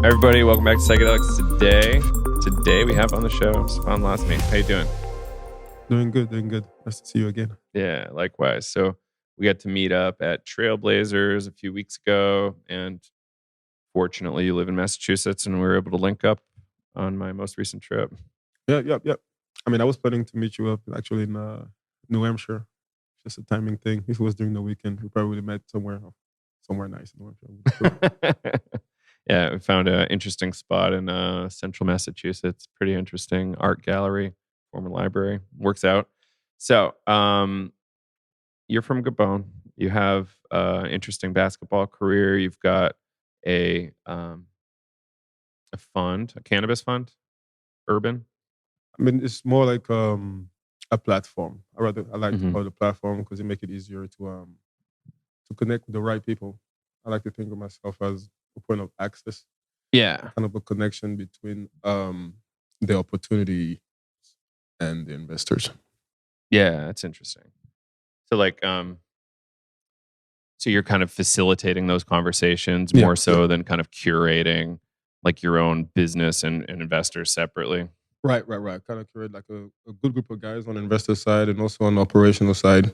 Everybody, welcome back to Psychedelics Today. Today we have on the show Stéphane Lasme. How you doing? Doing good. Nice to see you again. Yeah, likewise. So we got to meet up at Trailblazers a few weeks ago, and fortunately you live in Massachusetts and we were able to link up on my most recent trip. Yeah. I mean, I was planning to meet you up actually in New Hampshire. Just a timing thing. If it was during the weekend, we probably would have met somewhere nice in New Hampshire. Yeah, we found an interesting spot in central Massachusetts. Pretty interesting art gallery, former library. Works out. So, you're from Gabon. You have an interesting basketball career. You've got a fund, a cannabis fund, urban. I mean, it's more like a platform. I like to call it a platform because it make it easier to connect with the right people. I like to think of myself as a point of access. Yeah. Kind of a connection between the opportunity and the investors. Yeah, that's interesting. So like so you're kind of facilitating those conversations more so than kind of curating like your own business and investors separately. Right. Kind of curate like a good group of guys on the investor side and also on the operational side.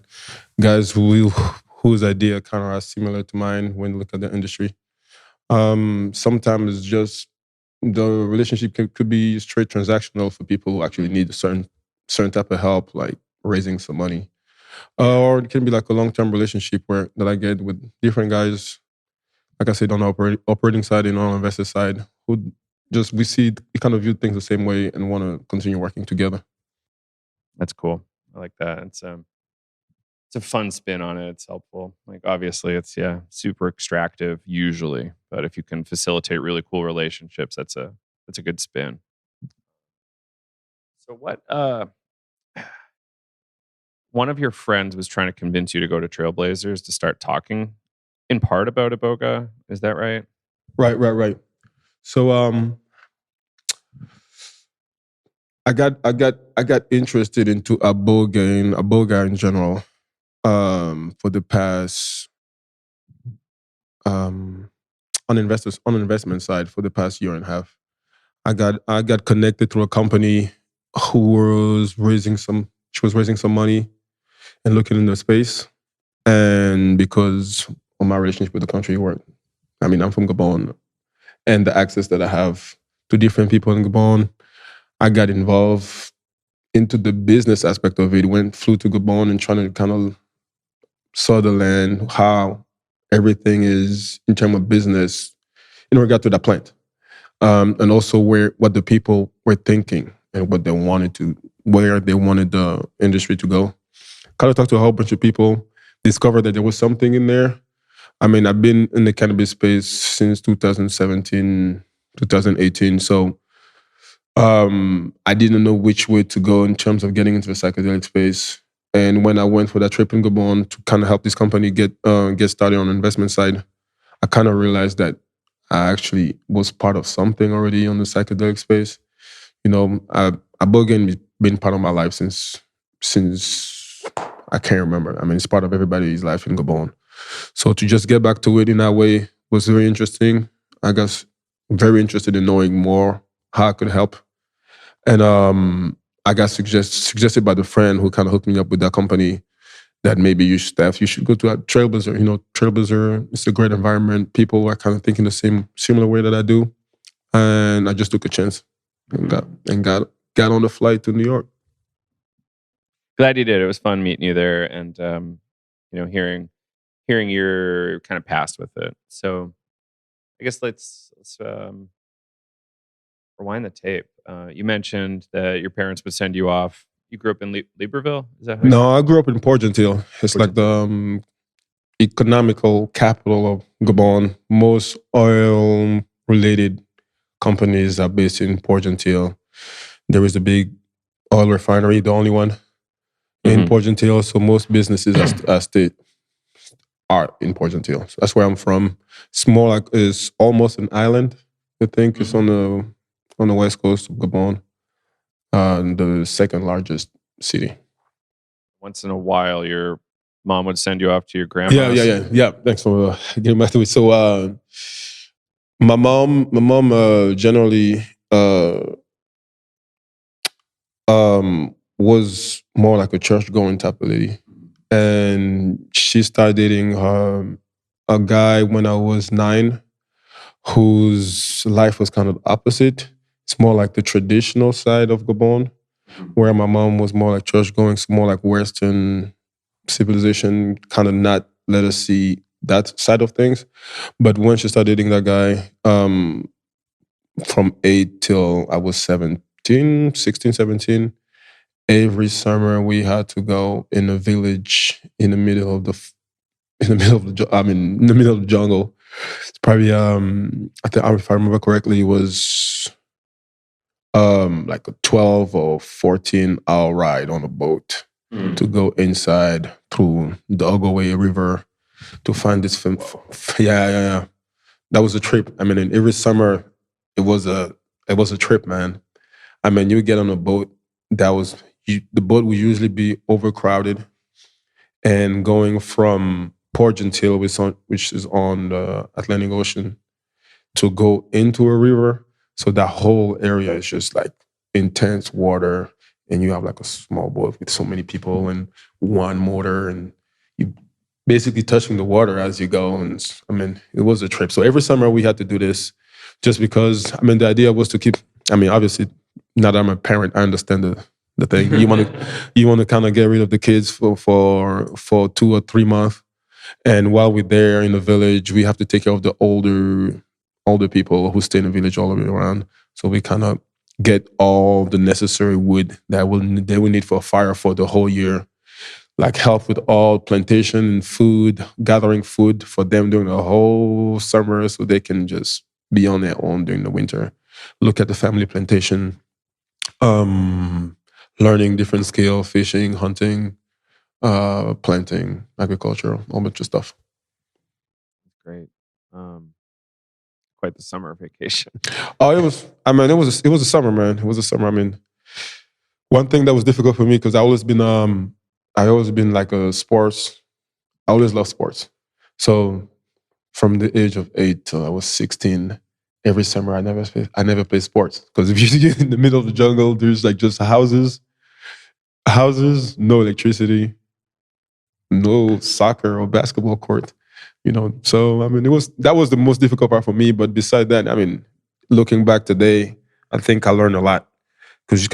Guys whose idea kind of are similar to mine when you look at the industry. Sometimes it's just the relationship could be straight transactional for people who actually need a certain type of help, like raising some money. Or it can be like a long-term relationship that I get with different guys, like I said, on the operating side and on the investor side, who just we kind of view things the same way and want to continue working together. That's cool. I like that. It's a fun spin on it. It's helpful. Like obviously it's super extractive usually, but if you can facilitate really cool relationships, that's a good spin. So what one of your friends was trying to convince you to go to Trailblazers to start talking in part about Iboga. Is that right? Right. So I got interested into Iboga in general for the past on investment side for the past year and a half. I got connected through a company who was raising some money and looking in the space. And because of my relationship with the country, I'm from Gabon, and the access that I have to different people in Gabon, I got involved into the business aspect of it. Flew to Gabon and trying to kind of saw the land, how everything is in terms of business in regard to the plant. And also what the people were thinking and where they wanted the industry to go. Kind of talked to a whole bunch of people, discovered that there was something in there. I mean, I've been in the cannabis space since 2017, 2018. So I didn't know which way to go in terms of getting into the psychedelic space. And when I went for that trip in Gabon to kind of help this company get started on the investment side, I kind of realized that I actually was part of something already on the psychedelic space. You know, Iboga has been part of my life since I can't remember. I mean, it's part of everybody's life in Gabon. So to just get back to it in that way was very interesting. I guess very interested in knowing more how I could help. And I got suggested by the friend who kind of hooked me up with that company that maybe you should go to a Trailblazer. You know, Trailblazer, it's a great environment. People are kind of thinking the similar way that I do. And I just took a chance and got on the flight to New York. Glad you did. It was fun meeting you there and hearing your kind of past with it. So I guess let's rewind the tape. You mentioned that your parents would send you off. You grew up in Libreville? Is that how No, I grew up in Port-Gentil. It's like the economical capital of Gabon. Most oil-related companies are based in Port-Gentil. There is a big oil refinery, the only one in Port-Gentil. So most businesses are in Port-Gentil. So that's where I'm from. It's almost an island. I think it's on the west coast of Gabon, the second largest city. Once in a while, your mom would send you off to your grandma's? Yeah. Thanks for getting back to it. So My mom generally was more like a church going type of lady, and she started dating a guy when I was 9, whose life was kind of opposite. It's more like the traditional side of Gabon, where my mom was more like church going, so more like Western civilization, kind of not let us see that side of things. But when she started dating that guy, from 8 till I was 17, 16, 17, every summer we had to go in a village in the middle of in the middle of the jungle. It's probably I think, if I remember correctly, it was like a 12 or 14-hour ride on a boat to go inside through the Ogoway River to find this film. Yeah. That was a trip. I mean, and every summer it was a trip, man. I mean, you would get on a boat. The boat would usually be overcrowded, and going from Port Gentil, which is on the Atlantic Ocean, to go into a river. So that whole area is just like intense water, and you have like a small boat with so many people and one motor, and you basically touching the water as you go. And I mean, it was a trip. So every summer we had to do this, just because. I mean, the idea was to keep. I mean, obviously, now that I'm a parent, I understand the thing. You want to kind of get rid of the kids for 2 or 3 months, and while we're there in the village, we have to take care of the older people who stay in the village all the way around. So we kind of get all the necessary wood that we need for a fire for the whole year. Like help with all plantation and food, gathering food for them during the whole summer, so they can just be on their own during the winter. Look at the family plantation, learning different skill, fishing, hunting, planting, agriculture, all bunch of stuff. Great. Quite the summer vacation. Oh, it was. I mean, it was a summer, man. It was a summer. I mean, one thing that was difficult for me, because I always been like a sports. I always loved sports. So from the age of 8 till I was 16, every summer I never played sports, because if you get in the middle of the jungle, there's like just houses, no electricity, no soccer or basketball court. So I mean, that was the most difficult part for me. But beside that, I mean, looking back today, I think I learned a lot, because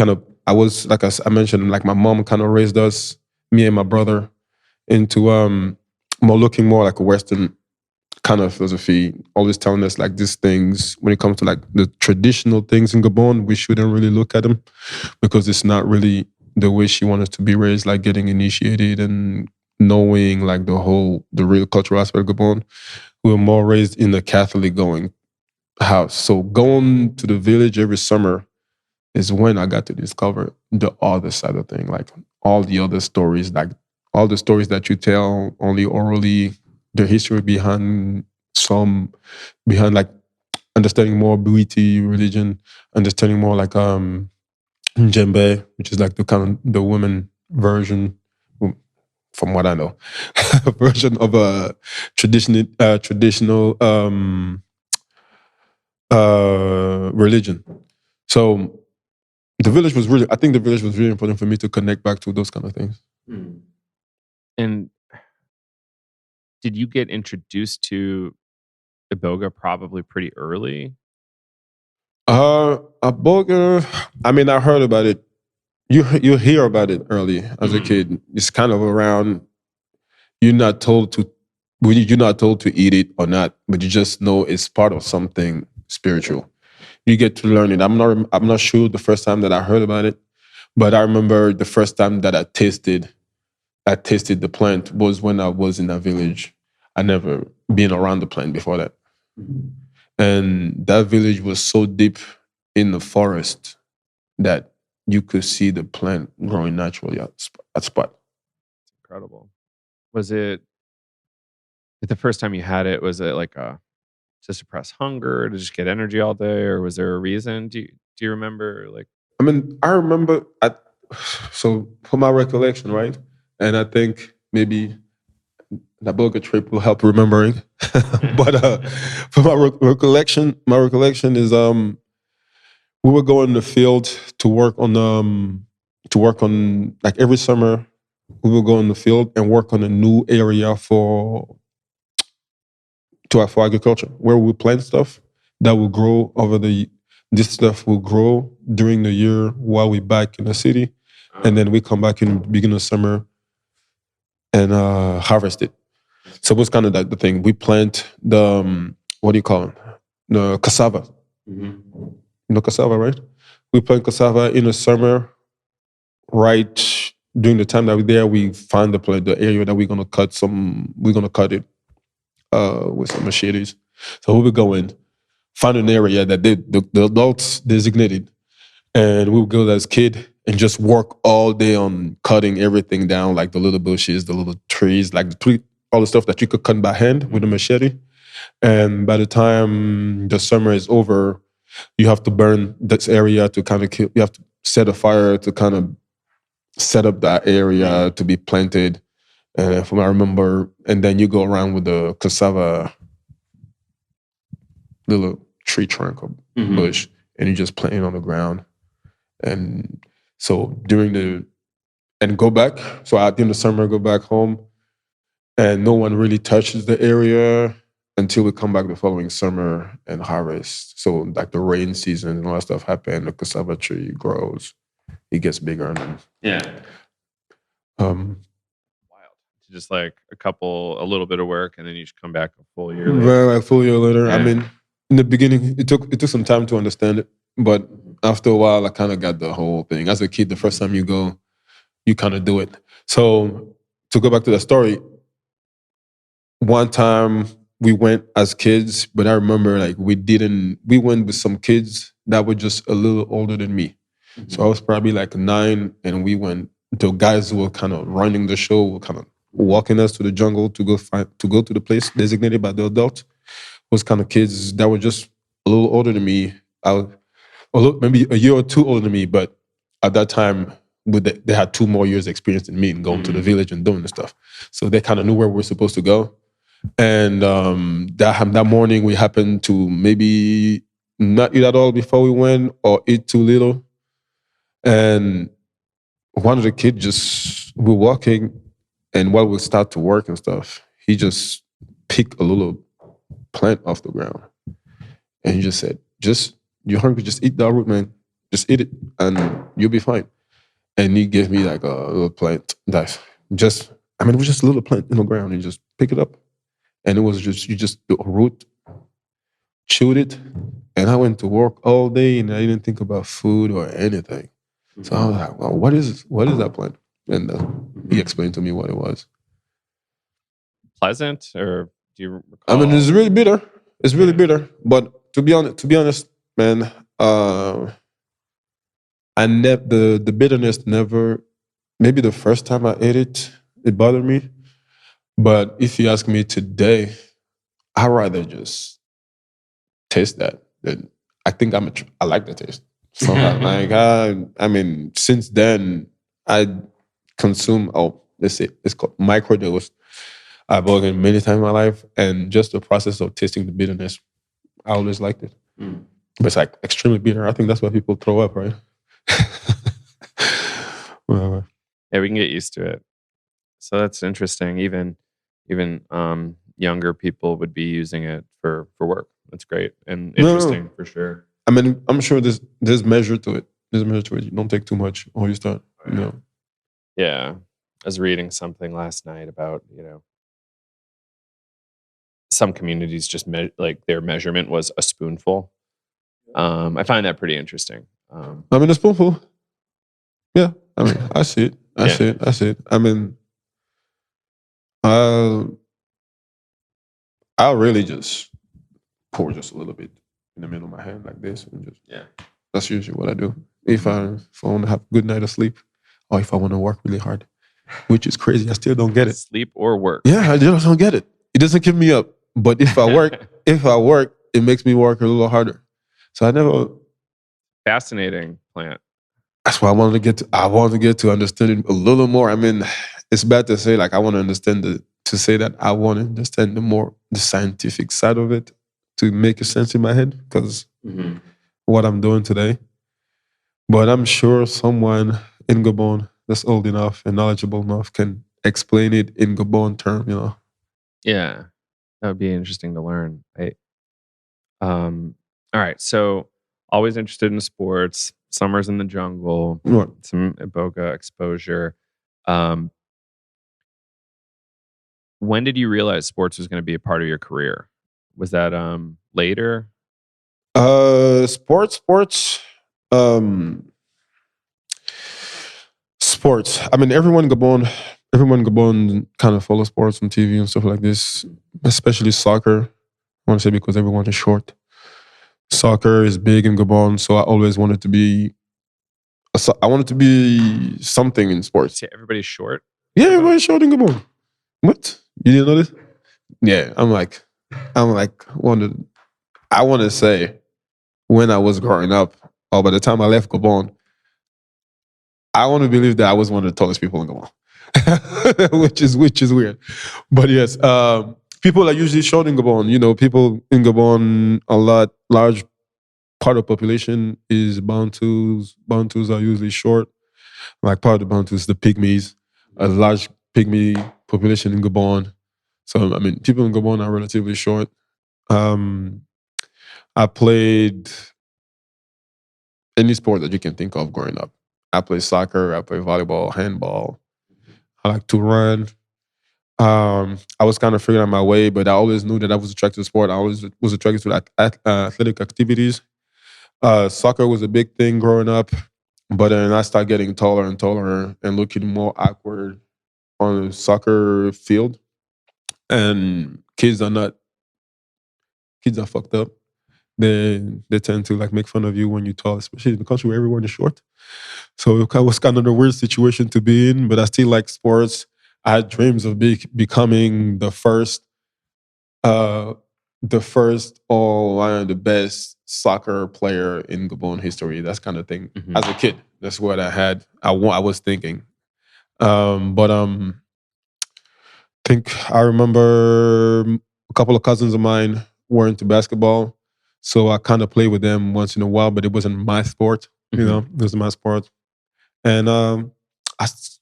I was, like I mentioned, like my mom kind of raised us, me and my brother, into looking more like a Western kind of philosophy, always telling us like these things, when it comes to like the traditional things in Gabon, we shouldn't really look at them, because it's not really the way she wanted us to be raised, like getting initiated and knowing like the real cultural aspect of Gabon. We were more raised in the Catholic going house. So going to the village every summer is when I got to discover the other side of thing, like all the other stories, like all the stories that you tell only orally, the history behind like understanding more Bwiti religion, understanding more like Djembe, which is like the kind of the women version, from what I know, version of a traditional religion. So I think the village was really important for me to connect back to those kind of things. And did you get introduced to Iboga probably pretty early? Iboga, I mean, I heard about it. You hear about it early as a kid. It's kind of around. You're not told to eat it or not, but you just know it's part of something spiritual. You get to learn it. I'm not sure the first time that I heard about it, but I remember the first time that I tasted the plant was when I was in that village. I never been around the plant before that. And that village was so deep in the forest that you could see the plant growing naturally at spot. Incredible. Was it the first time you had it? Was it like to suppress hunger, to just get energy all day, or was there a reason? Do you remember? Like, I mean, I remember. So for my recollection, right, and I think maybe The Iboga trip will help remembering. But for my recollection is we were going in the field to work on like every summer we will go in the field and work on a new area for agriculture where we plant stuff that will grow this stuff will grow during the year while we're back in the city, and then we come back in the beginning of summer and harvest it. So it was kind of like the thing. We plant the what do you call it? The cassava. You know cassava, right? We plant cassava in the summer, right during the time that we're there. We find the area that we're gonna cut it with some machetes. So we would go in, find an area that the adults designated, and we would go as kid and just work all day on cutting everything down, like the little bushes, the little trees, like all the stuff that you could cut by hand with a machete. And by the time the summer is over, you have to burn this area to kind of kill. You have to set a fire to kind of set up that area to be planted. From I remember, and then you go around with the cassava little tree trunk or bush, and you just plant it on the ground. And so go back. So at the end of summer, go back home, and no one really touches the area until we come back the following summer and harvest. So like the rain season and all that stuff happen, the cassava tree grows, it gets bigger, and wild. Just like a little bit of work, and then you just come back a full year later. A full year later. Yeah. I mean, in the beginning, it took some time to understand it, but after a while, I kind of got the whole thing. As a kid, the first time you go, you kind of do it. So to go back to the story, one time we went as kids, but I remember like we went with some kids that were just a little older than me. So I was probably like 9, and we went. The guys who were kind of running the show were kind of walking us to the jungle to go to the place designated by the adult. Was kind of kids that were just a little older than me. Maybe a year or two older than me, but at that time, they had 2 more years experience than me in going to the village and doing the stuff. So they kind of knew where we were supposed to go. And that morning, we happened to maybe not eat at all before we went, or eat too little. And one of the kids we're walking, and while we start to work and stuff, he just picked a little plant off the ground. And he just said, you're hungry, just eat that root, man. Just eat it and you'll be fine. And he gave me like a little plant that it was just a little plant in the ground, and just pick it up. And it was just the root, chewed it. And I went to work all day, and I didn't think about food or anything. So I was like, well, what is that plant? And he explained to me what it was. Pleasant, or do you recall? I mean, it's really bitter. It's really bitter. But to be honest, man, the bitterness never. Maybe the first time I ate it, it bothered me. But if you ask me today, I'd rather just taste that. I think I like the taste. So I mean, since then I consume it's called microdose Iboga many times in my life, and just the process of tasting the bitterness, I always liked it. But it's like extremely bitter. I think that's why people throw up, right? Well, yeah, we can get used to it. So that's interesting. Even younger people would be using it for work. That's great and interesting for sure. I mean, I'm sure there's measure to it. There's a measure to it. You don't take too much, or you start, Yeah. I was reading something last night about, some communities just like their measurement was a spoonful. I find that pretty interesting. I mean, a spoonful. Yeah. I mean, I see it. I see it. I mean, I'll really just pour just a little bit in the middle of my hand like this, and just that's usually what I do. If I want to have a good night of sleep, or if I want to work really hard, which is crazy. I still don't get it. Sleep or work? Yeah, I just don't get it. It doesn't keep me up. But if I work, it makes me work a little harder. So I never. Fascinating plant. That's why I wanted to get to understand it a little more. I mean, it's bad to say like I want to understand to say that I want to understand the scientific side of it to make a sense in my head because what I'm doing today. But I'm sure someone in Gabon that's old enough and knowledgeable enough can explain it in Gabon term, Yeah, that would be interesting to learn. All right. So always interested in sports. Summers in the jungle. Right. Some Iboga exposure. Um, when did you realize sports was going to be a part of your career? Was that later? Sports. Um, Sports. I mean, everyone in Gabon kind of follows sports on TV and stuff like this, especially soccer. I want to say because everyone is short. Soccer is big in Gabon, so I always wanted to be. I wanted to be something in sports. See, everybody's short. Yeah, everybody's short in Gabon. What? You didn't know this? Yeah, I'm like, I want to say when I was growing up, or by the time I left Gabon, I want to believe that I was one of the tallest people in Gabon, which is weird. But yes, people are usually short in Gabon. People in Gabon, large part of the population is Bantus. Bantus are usually short. Like part of the Bantus, the Pygmies, a large Pygmy population in Gabon. So, I mean, people in Gabon are relatively short. I played any sport that you can think of growing up. I play soccer, I play volleyball, handball. I like to run. I was kind of figuring out my way, but I always knew that I was attracted to sport. I always was attracted to athletic activities. Soccer was a big thing growing up, but then I started getting taller and taller and looking more awkward on a soccer field. And kids are fucked up. They tend to like make fun of you when you're tall, especially in the country where everyone is short. So it was kind of a weird situation to be in, but I still like sports. I had dreams of becoming the first or the best soccer player in Gabon history. That's kind of thing. As a kid, that's what I had. I was thinking. But I remember a couple of cousins of mine were into basketball. So I kind of played with them once in a while, but it wasn't my sport. It wasn't my sport. And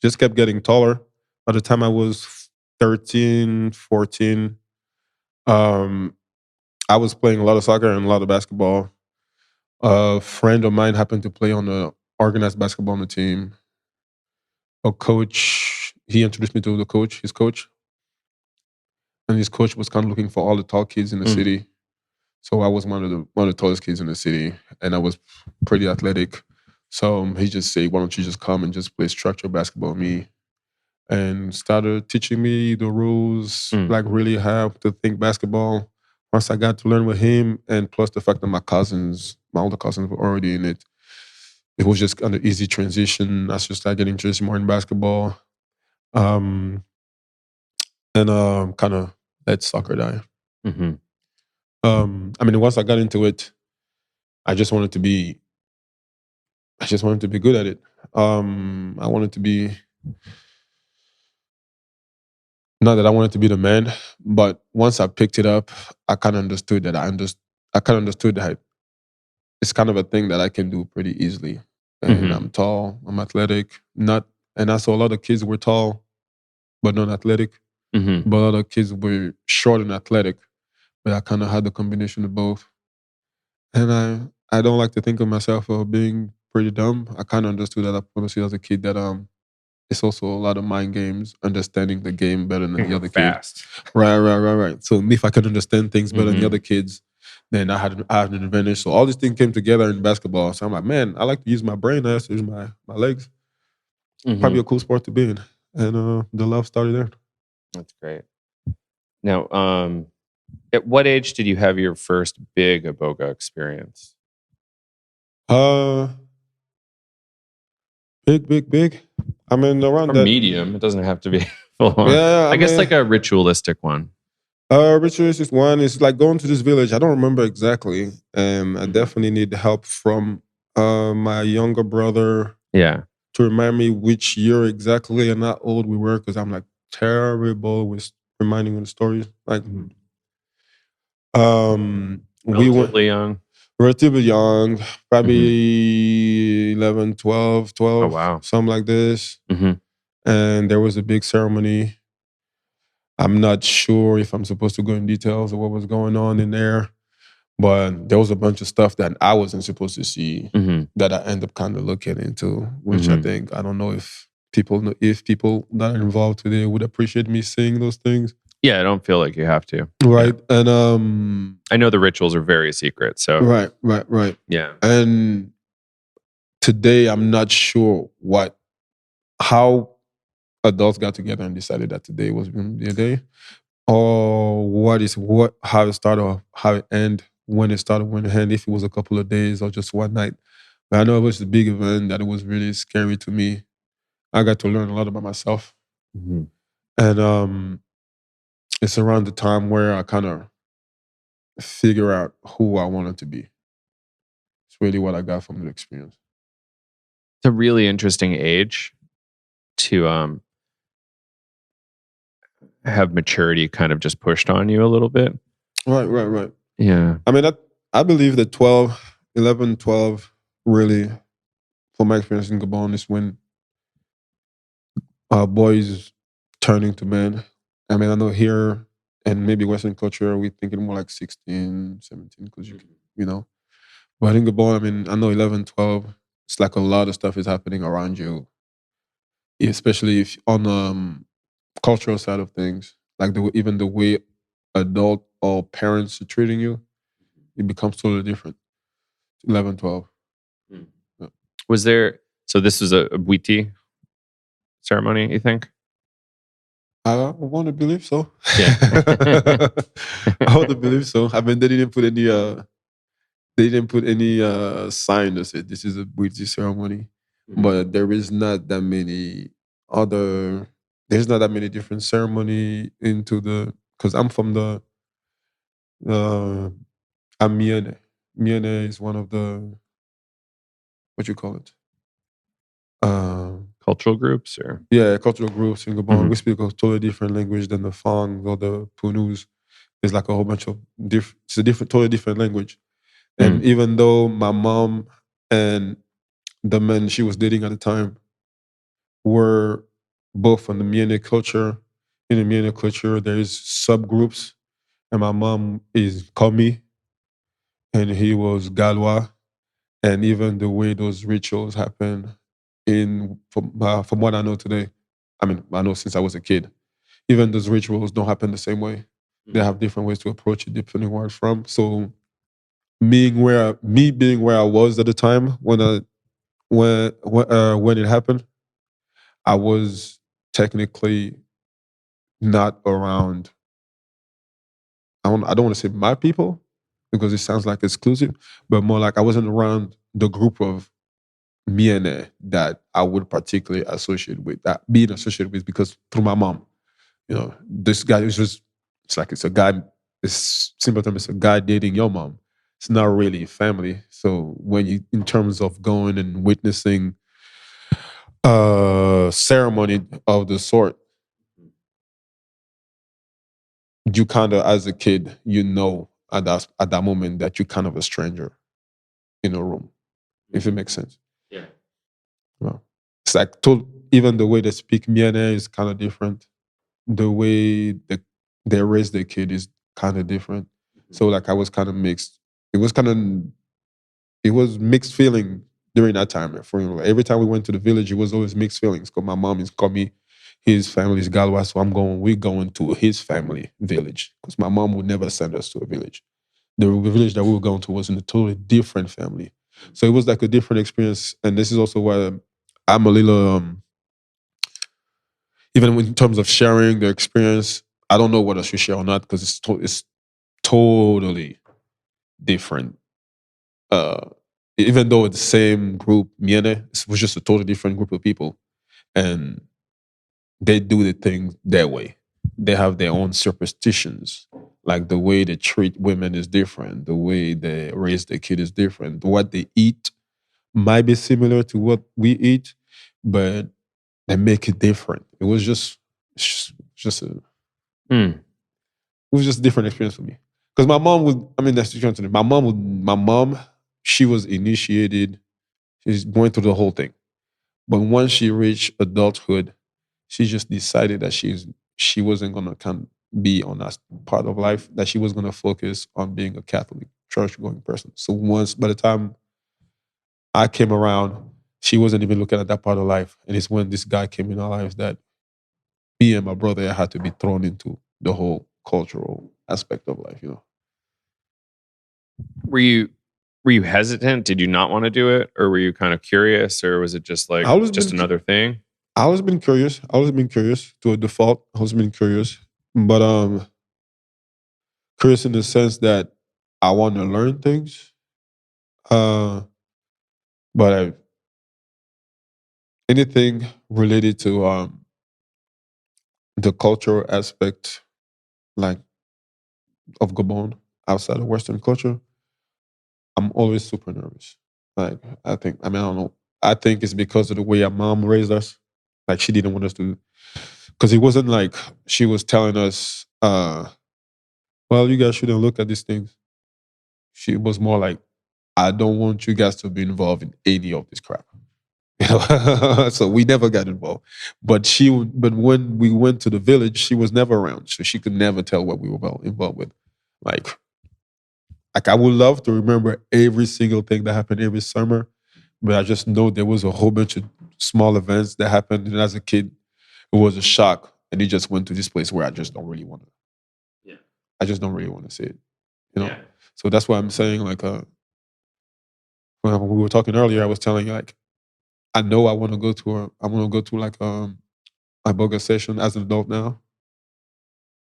just kept getting taller. By the time I was 13, 14, I was playing a lot of soccer and a lot of basketball. A friend of mine happened to play on the organized basketball on the team. A coach, he introduced me to his coach. And his coach was kind of looking for all the tall kids in the city. So I was one of the tallest kids in the city, and I was pretty athletic. So he just said, "Why don't you just come and just play structured basketball with me?" And started teaching me the rules, like really how to think basketball. Once I got to learn with him, and plus the fact that my older cousins were already in it, it was just kind of easy transition. I just started getting interested more in basketball, and kind of let soccer die. I mean, once I got into it, I just wanted to be good at it. I wanted to be, not that I wanted to be the man, but once I picked it up, I kind of understood that it's kind of a thing that I can do pretty easily. And I'm tall, I'm athletic, and I saw a lot of kids were tall, but not athletic. But a lot of kids were short and athletic, but I kind of had the combination of both. And I don't like to think of myself as being pretty dumb. I kind of understood that honestly as a kid that it's also a lot of mind games, understanding the game better than the other kids. Right. So if I could understand things better than the other kids, then I had an advantage. So all these things came together in basketball. So I'm like, man, I like to use my brain. I like to use my legs. Probably a cool sport to be in. And the love started there. That's great. Now, at what age did you have your first big Iboga experience? Big. I mean, around or that medium. It doesn't have to be full on. Yeah, I guess like a ritualistic one. Ritualistic one is like going to this village. I don't remember exactly. I definitely need help from my younger brother. Yeah. To remind me which year exactly and how old we were, because I'm like terrible with reminding you the stories. Like, we went Relatively young. relatively young, probably 11, 12, Oh, wow. something like this. Mm-hmm. And there was a big ceremony. I'm not sure if I'm supposed to go in details of what was going on in there, but there was a bunch of stuff that I wasn't supposed to see Mm-hmm. that I end up kind of looking into, which I Mhm. think, I don't know if people that are involved today would appreciate me seeing those things. Yeah, I don't feel like you have to. Right. And I know the rituals are very secret, so right. yeah. And today I'm not sure how adults got together and decided that today was going to be a day, or how it started, or how it ended, when it started, when it ended, if it was a couple of days or just one night. But I know it was a big event that it was really scary to me. I got to learn a lot about myself. Mhm. And it's around the time where I kind of figure out who I wanted to be. It's really what I got from the experience. It's a really interesting age to have maturity kind of just pushed on you a little bit. Right. Yeah. I mean, I believe that 11, 12, really, from my experience in Gabon, is when boys turning to men. I mean, I know here and maybe Western culture, we thinking more like 16, 17, because you know. But in Gabon, I mean, I know 11, 12, it's like a lot of stuff is happening around you, especially if on cultural side of things, like even the way adult or parents are treating you, it becomes totally different. 11, 12. Mm. Yeah. Was there, so this is a Bwiti ceremony, you think? I want to believe so. Yeah. I want to believe so. I mean, they didn't put any sign that said this is a British ceremony, but there is not that many other. There's not that many different ceremony into the, because I'm from the I'm Miene. Miene is one of the, what you call it? Cultural groups or? Yeah, cultural groups in Gabon. Mhm. We speak a totally different language than the Fang or the Punus. There's like a whole bunch of it's a totally different language. And even though my mom and the men she was dating at the time were both from the Miene culture, in the Miene culture, there's subgroups. And my mom is Komi, and he was Galwa. And even the way those rituals happen, from what I know today, I mean, I know since I was a kid, even those rituals don't happen the same way. They have different ways to approach it depending where it's from. So me being where I was at the time when it happened, I was technically not around. I don't want to say my people because it sounds like exclusive, but more like I wasn't around the group of Miene that I would particularly associate with, that being associated with, because through my mom, this guy is just, it's a guy, it's simple term, it's a guy dating your mom. It's not really family. So when you, in terms of going and witnessing a ceremony of the sort, you kind of, as a kid, at that moment that you're kind of a stranger in a room, if it makes sense. Yeah. Well, it's like even the way they speak Miene is kind of different. The way they raise their kid is kind of different. So like I was kind of mixed. It was kind of it was mixed feeling during that time. For every time we went to the village, it was always mixed feelings. Because my mom is Komi, his family is Galwa, so we're going to his family village. Because my mom would never send us to a village. The village that we were going to was in a totally different family. So it was like a different experience. And this is also why I'm a little even in terms of sharing the experience, I don't know what I should share or not because it's totally different. Uh, Even though it's the same group, Miene, it was just a totally different group of people, and they do the things their way. They have their own superstitions. Like the way they treat women is different. The way they raise their kid is different. What they eat might be similar to what we eat, but they make it different. It was just a Mm. It was just a different experience for me. Because my mom would, I mean, that's the truth. My mom, she was initiated. She's going through the whole thing. But once she reached adulthood, she just decided that she wasn't gonna be on that part of life, that she was gonna focus on being a Catholic church going person. So once by the time I came around, she wasn't even looking at that part of life. And it's when this guy came in our lives that me and my brother had to be thrown into the whole cultural aspect of life, you know. Were you were you hesitant? Did you not want to do it, or were you kind of curious, or was it just I like always just been another thing? I always been curious. I always been curious to a default. I always been curious. But curious in the sense that I want to learn things. Uh but anything related to the cultural aspect like of Gabon outside of Western culture, I'm always super nervous. Like I don't know. I think it's because of the way our mom raised us. Like she didn't want us to, because it wasn't like she was telling us, well, you guys shouldn't look at these things. She was more like, I don't want you guys to be involved in any of this crap. You know? So we never got involved. But when we went to the village, she was never around. So she could never tell what we were involved with. Like, like I would love to remember every single thing that happened every summer, but I just know there was a whole bunch of small events that happened. And as a kid, it was a shock. And it just went to this place where I just don't really want to. Yeah. I just don't really want to see it. You know? Yeah. So that's why I'm saying, like, when we were talking earlier, I was telling you, like, I know I want to go to like Iboga session as an adult now,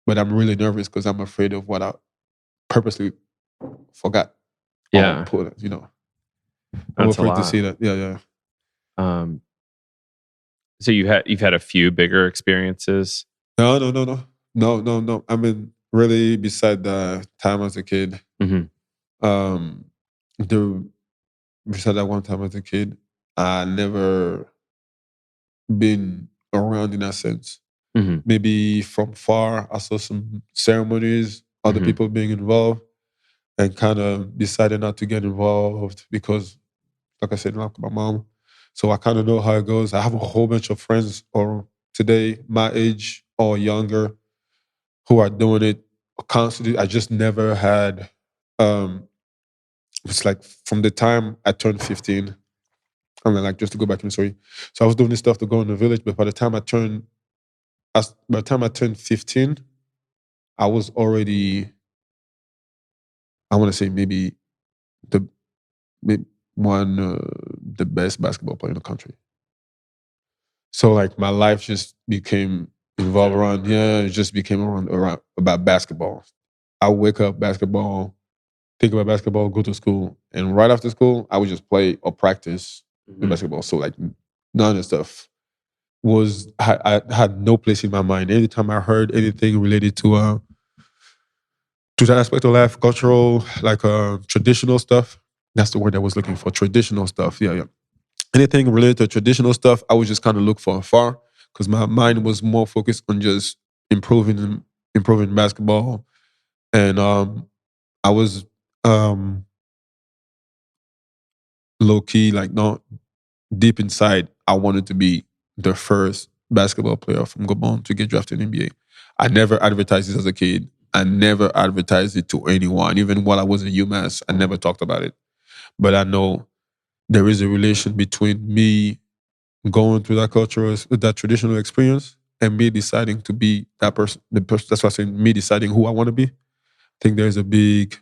but I'm really nervous because I'm afraid of what I purposely forgot or Yeah. put. You know, I'm That's a afraid to lot. see that. Yeah, yeah. Um, so you've had a few bigger experiences. No, no, no, no, no, no, no. I mean, really, beside the time as a kid, Hmm. um, the beside that one time as a kid, I never been around in that sense. Hmm. Maybe from far, I saw some ceremonies, other Hmm. people being involved, and kind of decided not to get involved because, like I said, like my mom. So I kind of know how it goes. I have a whole bunch of friends or today my age or younger who are doing it constantly. I just never had. Um, it's like from the time I turned 15. I mean, like just to go back in the story. So I was doing this stuff to go in the village, but by the time I turned 15, I was already. I want to say maybe the maybe one the best basketball player in the country. So like my life just became involved around it just became around about basketball. I wake up basketball, think about basketball, go to school, and right after school I would just play or practice the Hmm. basketball. So like none of the stuff I had no place in my mind. Anytime I heard anything related to that aspect of life, cultural, like traditional stuff. That's the word I was looking for. Traditional stuff. Yeah, yeah. Anything related to traditional stuff, I would just kind of look for afar because my mind was more focused on just improving basketball, and I was um, low key like not deep inside. I wanted to be the first basketball player from Gabon to get drafted in NBA. I never advertised it as a kid. I never advertised it to anyone. Even while I was at UMass, I never talked about it. But I know there is a relation between me going through that cultural, that traditional experience, and me deciding to be that person. The person. That's why I say me deciding who I want to be. I think there's a big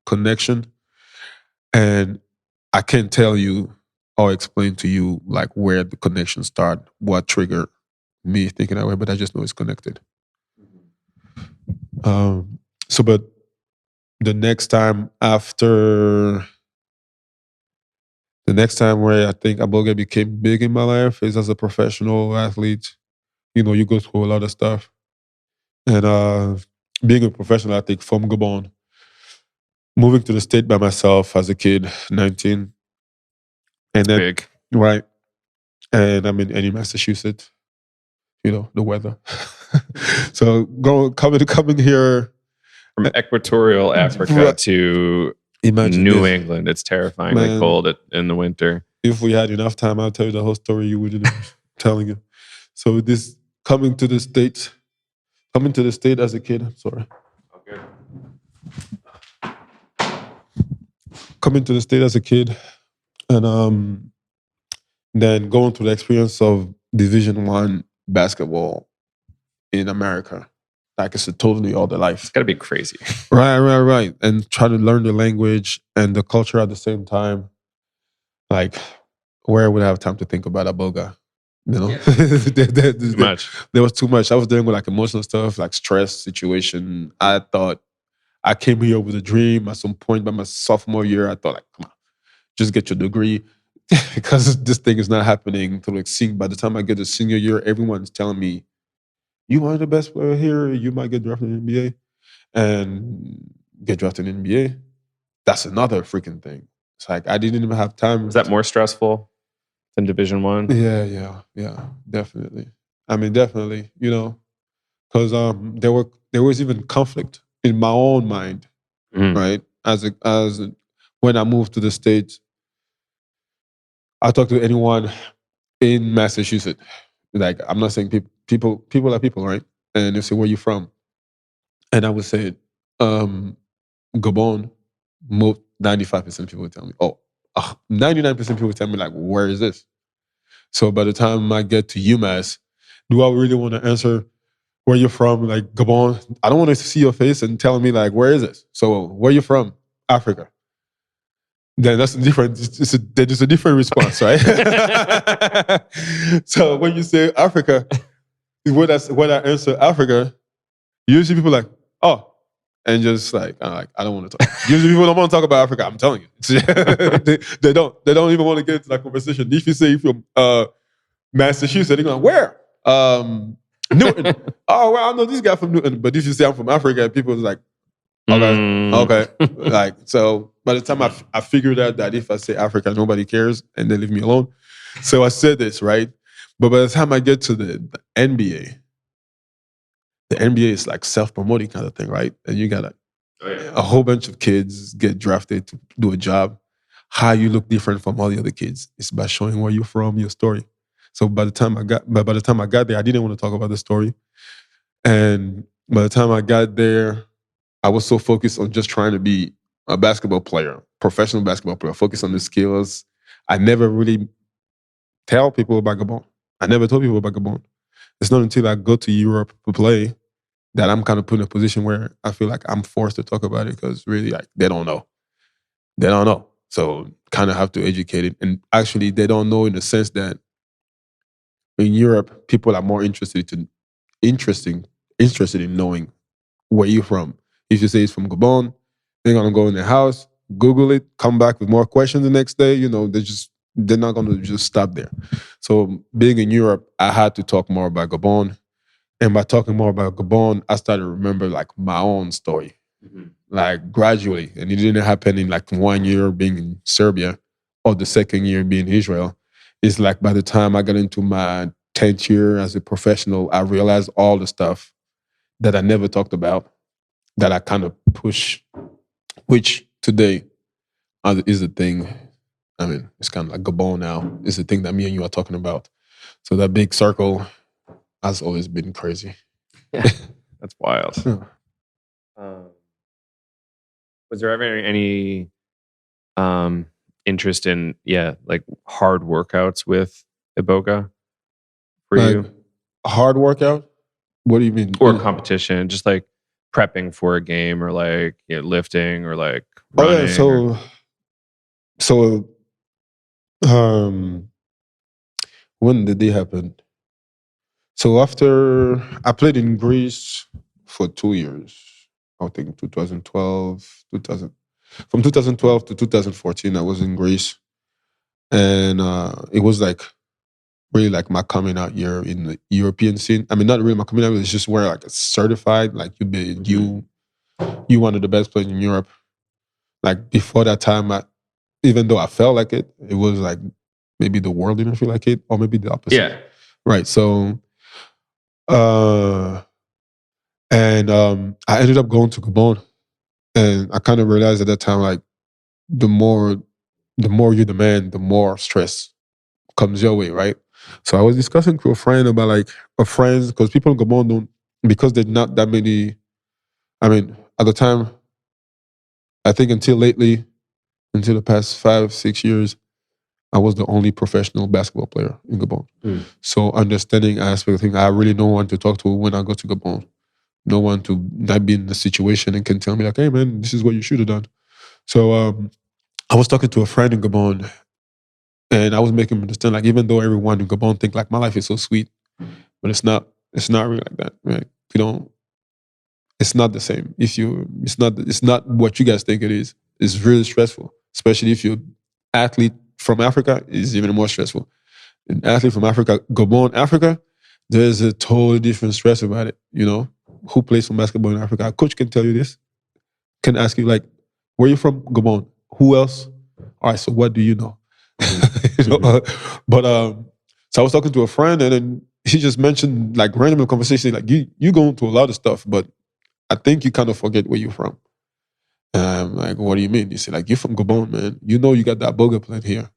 connection, and I can't tell you or explain to you like where the connection start, what triggered me thinking that way, but I just know it's connected. Um, but the next time after the next time where I think Aboga became big in my life is as a professional athlete. You know, you go through a lot of stuff. And being a professional athlete from Gabon, moving to the state by myself as a kid, 19, and It's then, big. right, and I'm in Massachusetts, you know, the weather. So coming here From equatorial Africa to imagine New this. England, it's terrifyingly Man. cold in the winter. If we had enough time, I'll tell you the whole story. You wouldn't be telling you. So this coming to the state as a kid. I'm sorry. Okay. Coming to the state as a kid, and then going through the experience of Division I basketball in America. Like it's a totally other life. It's got to be crazy. Right. And try to learn the language and the culture at the same time. Like, where would I have time to think about Iboga? You know, Too much. There was too much. I was dealing with like emotional stuff, like stress situation. I thought I came here with a dream. At some point by my sophomore year, I thought like, come on, just get your degree. Because this thing is not happening. To like seeing by the time I get to senior year, everyone's telling me, you are the best player here. You might get drafted in the NBA. And get drafted in the NBA. That's another freaking thing. It's like I didn't even have time. Is that more stressful than Division I? Yeah, definitely. I mean, definitely, you know, because there was even conflict in my own mind, right? When I moved to the States, I talked to anyone in Massachusetts. Like, I'm not saying people are people, right? And they say, where you from? And I would say, Gabon. 95% of people would tell me, 99% of people would tell me, like, where is this? So by the time I get to UMass, do I really want to answer where you're from? Like, Gabon? I don't want to see your face and telling me, like, where is this? So where you from? Africa. Then that's a different, there's a different response, right? So when you say Africa, when I answer Africa, usually people are like, oh, and just like, I don't want to talk. Usually people don't want to talk about Africa. I'm telling you, they don't even want to get into that conversation. If you say you're from Massachusetts, they're going, where? Newton. Oh, well, I know this guy from Newton. But if you say I'm from Africa, people are like, okay. Like, so by the time I figured out that if I say Africa, nobody cares and they leave me alone. So I said this, right? But by the time I get to the NBA, the NBA is like self-promoting kind of thing, right? And you got a whole bunch of kids get drafted to do a job. How you look different from all the other kids is by showing where you're from, your story. So by the time I got there, I didn't want to talk about the story. And by the time I got there, I was so focused on just trying to be a basketball player, professional basketball player, focus on the skills. I never really tell people about Gabon. I never told people about Gabon. It's not until I go to Europe to play that I'm kind of put in a position where I feel like I'm forced to talk about it because really, like, they don't know. They don't know. So kind of have to educate it. And actually, they don't know in the sense that in Europe, people are more interested in knowing where you're from. If you say it's from Gabon, they're gonna go in their house, Google it, come back with more questions the next day. You know, they're not gonna just stop there. So being in Europe, I had to talk more about Gabon. And by talking more about Gabon, I started to remember like my own story, like gradually. And it didn't happen in like 1 year being in Serbia or the second year being in Israel. It's like by the time I got into my 10th year as a professional, I realized all the stuff that I never talked about, that I kind of push, which today is the thing. I mean, it's kind of like Gabon now. It's the thing that me and you are talking about. So that big circle has always been crazy. Yeah, that's wild. Yeah. Was there ever any interest in, like hard workouts with Iboga for like, you? A hard workout? What do you mean? Or competition, just like prepping for a game or like lifting or like running? So when did they happen? So after I played in Greece for 2 years, I think 2012 to 2014, I was in Greece. And it was like really like my coming out year in the European scene. I mean, not really my coming out, it's just where like it's certified, like you one of the best players in Europe. Like before that time, even though I felt like it was like maybe the world didn't feel like it, or maybe the opposite. Yeah. Right. So And I ended up going to Gabon. And I kind of realized at that time, like, the more you demand, the more stress comes your way, right? So I was discussing with a friend about like a friend, because people in Gabon don't, because there's not that many. I mean, at the time, I think until lately, until the past 5-6 years, I was the only professional basketball player in Gabon. So understanding aspect of things, I really no one to talk to when I go to Gabon. No one to not be in the situation and can tell me like, hey man, this is what you should have done. So I was talking to a friend in Gabon, and I was making him understand, like, even though everyone in Gabon think like my life is so sweet, but it's not. It's not really like that, right? We don't. It's not the same. It's not what you guys think it is. It's really stressful, especially if you're athlete from Africa. It's even more stressful. An athlete from Africa, Gabon, Africa, there's a totally different stress about it. You know, who plays some basketball in Africa? A coach can tell you this. Can ask you like, where you from? Gabon. Who else? All right. So what do you know? You know, but so I was talking to a friend, and then he just mentioned like random conversation, like you go into a lot of stuff, but I think you kind of forget where you're from. And I'm like, what do you mean? You say like, you're from Gabon, man. You know you got that Iboga plant here.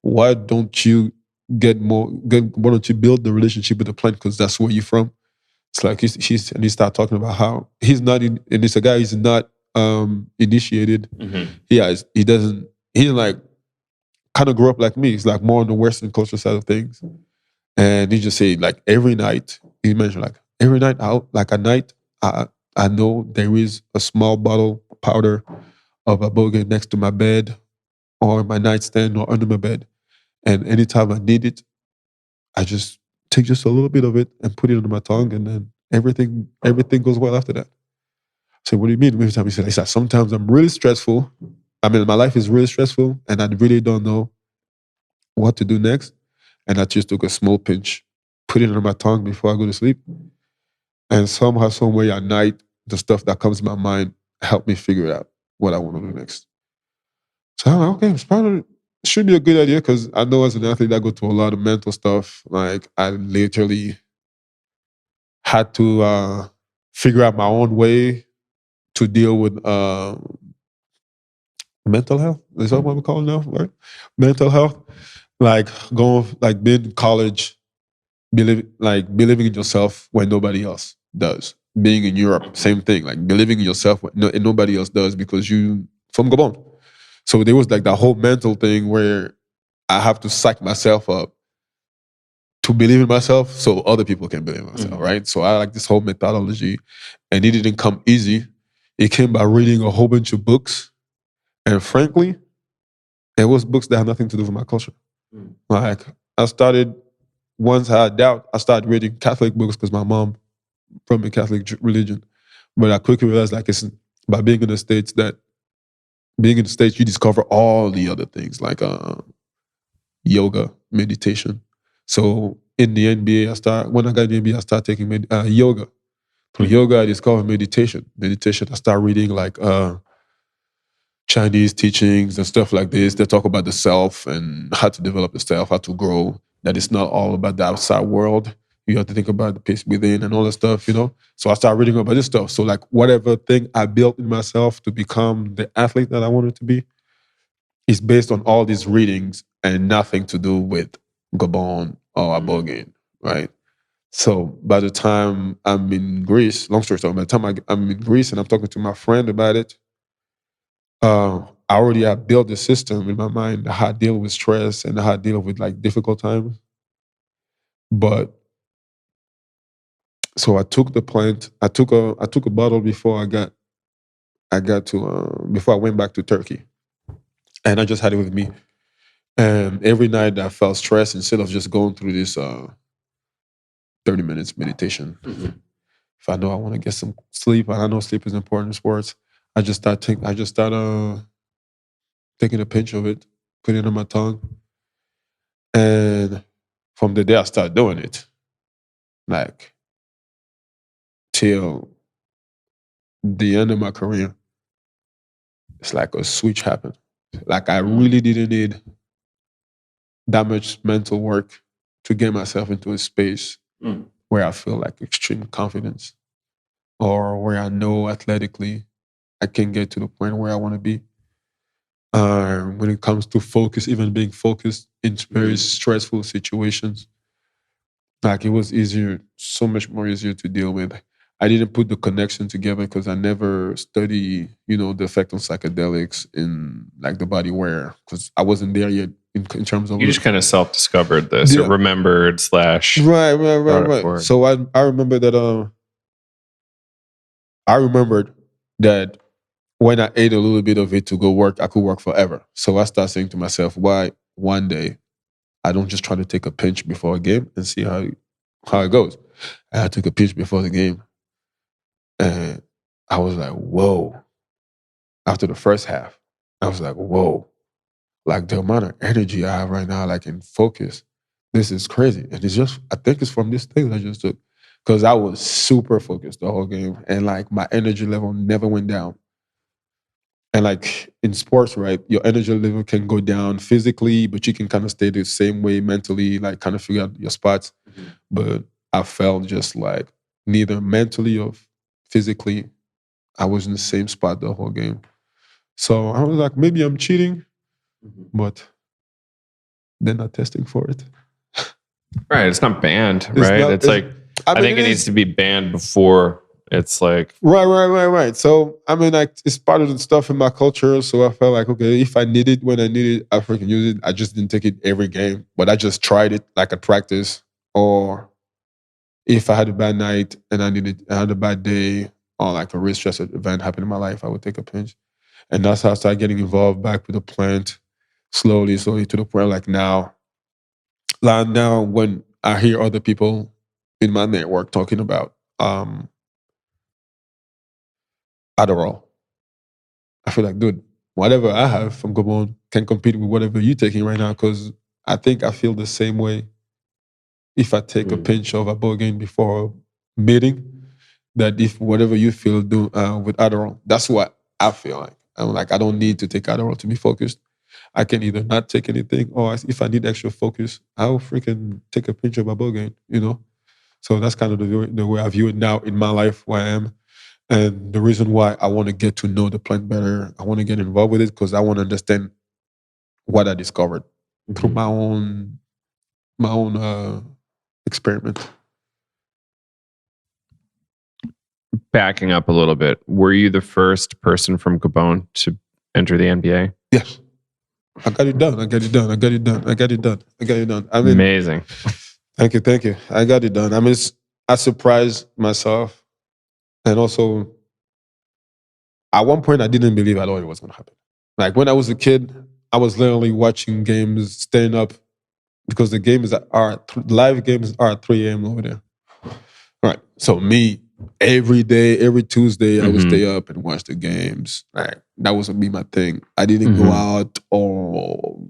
Why don't you why don't you build the relationship with the plant, because that's where you're from? It's like and he started talking about how he's not and it's a guy who's not initiated. He doesn't, he's like kind of grew up like me. He's like more on the Western culture side of things. And he just said like every night, he mentioned like every night out, like at night, I know there is a small bottle powder of Iboga next to my bed or my nightstand or under my bed. And anytime I need it, I just take just a little bit of it and put it under my tongue, and then everything goes well after that. I said, what do you mean? Every time he said, sometimes I'm really stressful. I mean, my life is really stressful and I really don't know what to do next. And I just took a small pinch, put it under my tongue before I go to sleep. And somehow, some way at night, the stuff that comes to my mind helped me figure out what I want to do next. So I'm like, okay, it's probably should be a good idea, because I know as an athlete, I go through a lot of mental stuff. Like I literally had to figure out my own way to deal with mental health. Is that what we call it now? Right? Mental health. Like being in college, believing in yourself when nobody else does. Being in Europe, same thing. Like believing in yourself when nobody else does, because you from Gabon. So there was like that whole mental thing where I have to psych myself up to believe in myself so other people can believe in myself, right? So I like this whole methodology, and it didn't come easy. It came by reading a whole bunch of books, and frankly, it was books that had nothing to do with my culture. Like I started, once I had doubt, I started reading Catholic books because my mom from a Catholic religion. But I quickly realized like it's by being in the States you discover all the other things like yoga, meditation. So in the NBA, when I got in the NBA, I started taking yoga. Through yoga, I discovered meditation. I started reading like Chinese teachings and stuff like this. They talk about the self and how to develop the self, how to grow. That it's not all about the outside world. You have to think about the peace within and all that stuff, you know? So I started reading about this stuff. So like whatever thing I built in myself to become the athlete that I wanted to be is based on all these readings and nothing to do with Gabon or Iboga, right? So by the time I'm in Greece, long story short, by the time I'm in Greece and I'm talking to my friend about it, I already have built a system in my mind how I deal with stress and how I deal with like difficult times. But so I took the plant. I took a bottle before before I went back to Turkey, and I just had it with me. And every night I felt stressed, instead of just going through this 30 minutes meditation. If I know I want to get some sleep, and I know sleep is important in sports, I just start taking a pinch of it, put it on my tongue, and from the day I started doing it, like till the end of my career, it's like a switch happened. Like I really didn't need that much mental work to get myself into a space where I feel like extreme confidence. or where I know athletically I can get to the point where I want to be. When it comes to focus, even being focused in very stressful situations, like it was easier, so much more easier to deal with. I didn't put the connection together because I never study, the effect on psychedelics in like the body wear, because I wasn't there yet in terms of You just kind of self-discovered this, or remembered / right. brought it forward. So I remember that I remembered that when I ate a little bit of it to go work, I could work forever. So I started saying to myself, why one day I don't just try to take a pinch before a game and see how it goes. And I took a pinch before the game, and I was like, whoa. After the first half, I was like, whoa. Like the amount of energy I have right now, like in focus, this is crazy. And I think it's from this thing I just took. Because I was super focused the whole game, and like my energy level never went down. And like in sports, right, your energy level can go down physically, but you can kind of stay the same way mentally, like kind of figure out your spots. Mm-hmm. But I felt just like neither mentally or physically, I was in the same spot the whole game. So I was like, maybe I'm cheating, but they're not testing for it. Right, it's not banned, right? I think it needs to be banned before it's like... Right. So, I mean, like, it's part of the stuff in my culture. So I felt like, okay, if I need it, when I need it, I freaking use it. I just didn't take it every game, but I just tried it like at practice. Or if I had a bad night and I had a bad day, or like a real stress event happened in my life, I would take a pinch. And that's how I started getting involved back with the plant slowly to the point like now when I hear other people in my network talking about Adderall, I feel like, dude, whatever I have from Gabon can compete with whatever you're taking right now, because I think I feel the same way if I take a pinch of Iboga before a meeting, that if whatever you feel with Adderall, that's what I feel like. I'm like, I don't need to take Adderall to be focused. I can either not take anything, or if I need extra focus, I'll freaking take a pinch of Iboga, So that's kind of the way I view it now in my life, where I am. And the reason why I want to get to know the plant better, I want to get involved with it, because I want to understand what I discovered through my own experiment. Backing up a little bit, were you the first person from Gabon to enter the NBA? Yes. I got it done. I mean, amazing. Thank you. I got it done. I mean, I surprised myself. And also, at one point, I didn't believe at all it was going to happen. Like when I was a kid, I was literally watching games, staying up, because the live games are at 3 a.m. over there. Right. So me, every day, every Tuesday, I would stay up and watch the games. Like that was be my thing. I didn't go out or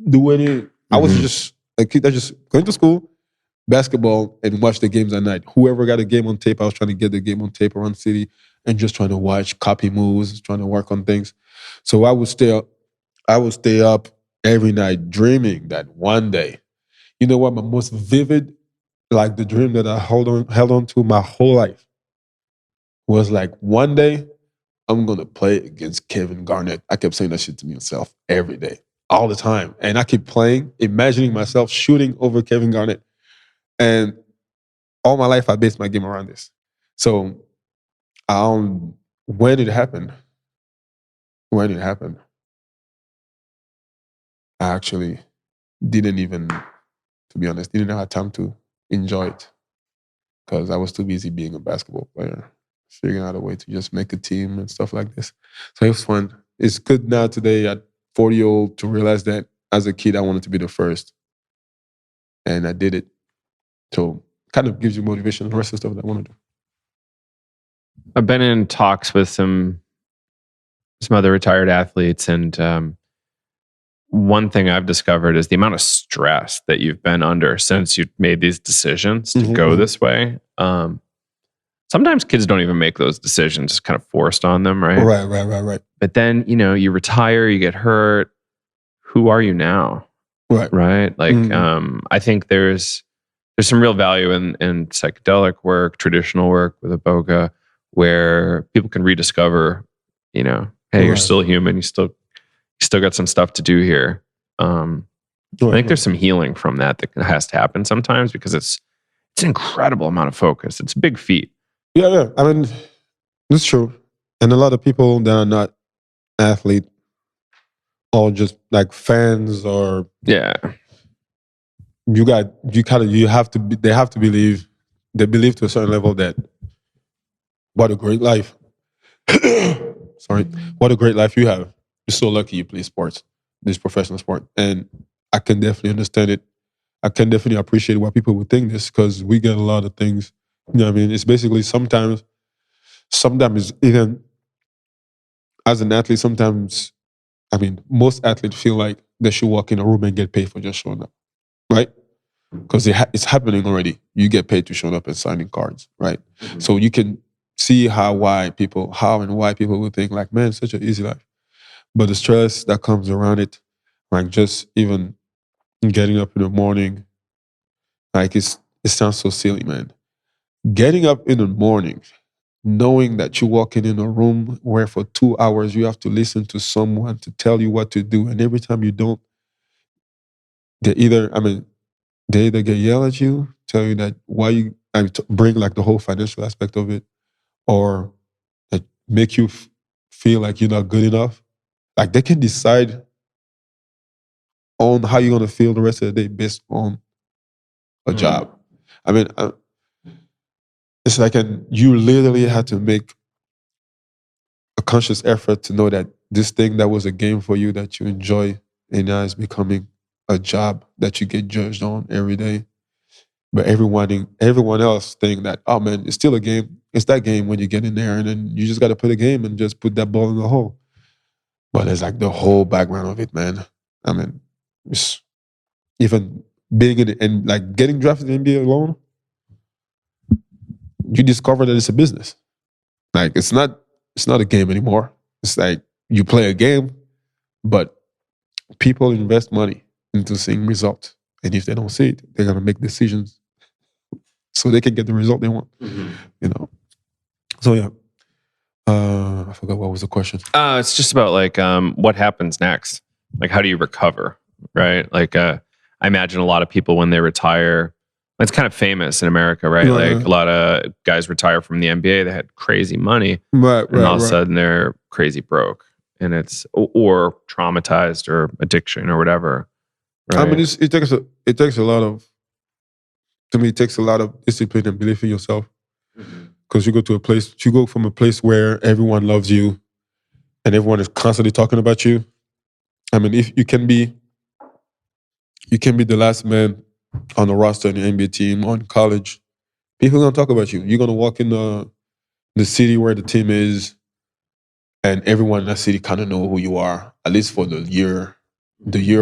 do any. I was just a kid that just going to school, basketball, and watch the games at night. Whoever got a game on tape, I was trying to get the game on tape around the city and just trying to watch, copy moves, trying to work on things. So I would stay up every night dreaming that one day, you know what, my most vivid, like the dream that I held on to my whole life, was like one day I'm going to play against Kevin Garnett. I kept saying that shit to myself every day, all the time. And I keep playing, imagining myself shooting over Kevin Garnett. And all my life, I based my game around this. So when it happened, I actually didn't even, to be honest, didn't have time to enjoy it, because I was too busy being a basketball player, figuring out a way to just make a team and stuff like this. So it was fun. It's good now today at 40-year-old to realize that as a kid, I wanted to be the first. And I did it. So kind of gives you motivation and the rest of the stuff that I want to do. I've been in talks with some other retired athletes, and one thing I've discovered is the amount of stress that you've been under since you made these decisions to go this way. Sometimes kids don't even make those decisions, it's kind of forced on them, right? Right. But then, you retire, you get hurt. Who are you now? Right? Like, I think there's some real value in psychedelic work, traditional work with Iboga, where people can rediscover, you know, hey, you're Right. still human. You still got some stuff to do here. I think there's some healing from that has to happen sometimes, because it's an incredible amount of focus. It's a big feat. Yeah. I mean, it's true. And a lot of people that are not athlete or just like fans, or Yeah. you have to they have to believe, they believe to a certain level that what a great life. Sorry. What a great life you have. You're so lucky you play sports, this professional sport. And I can definitely understand it. I can definitely appreciate why people would think this, because we get a lot of things. You know what I mean? It's basically sometimes even as an athlete, sometimes, I mean, most athletes feel like they should walk in a room and get paid for just showing up, right? Because it's happening already. You get paid to show up and signing cards, right? Mm-hmm. So you can see how and why people would think like, man, such an easy life. But the stress that comes around it, like just even getting up in the morning, like it sounds so silly, man. Getting up in the morning, knowing that you're walking in a room where for 2 hours you have to listen to someone to tell you what to do, and every time you don't, they either get yelled at you, tell you that why you bring like the whole financial aspect of it, or like make you feel like you're not good enough. Like they can decide on how you're gonna feel the rest of the day based on a job. I mean, it's like you literally had to make a conscious effort to know that this thing that was a game for you that you enjoy, and now is becoming a job that you get judged on every day. But everyone else think that, oh man, it's still a game. It's that game when you get in there, and then you just got to play the game and just put that ball in the hole. But it's like the whole background of it, man. I mean, it's even being in it and like getting drafted in the NBA alone, you discover that it's a business. Like it's not a game anymore. It's like you play a game, but people invest money into seeing results. And if they don't see it, they're gonna make decisions so they can get the result they want. Mm-hmm. You know. So yeah. I forgot what was the question. It's just about like what happens next. Like how do you recover? Right? Like I imagine a lot of people when they retire, it's kind of famous in America, right? Like a lot of guys retire from the NBA, they had crazy money. And all of a sudden they're crazy broke. And it's or traumatized or addiction or whatever. Right? I mean, it takes a lot of, to me, it takes a lot of discipline and belief in yourself. Because you go from a place where everyone loves you and everyone is constantly talking about you. I mean, if you can be the last man on the roster in the NBA team on college, people are gonna talk about you. You're gonna walk in the city where the team is, and everyone in that city kind of know who you are, at least for the year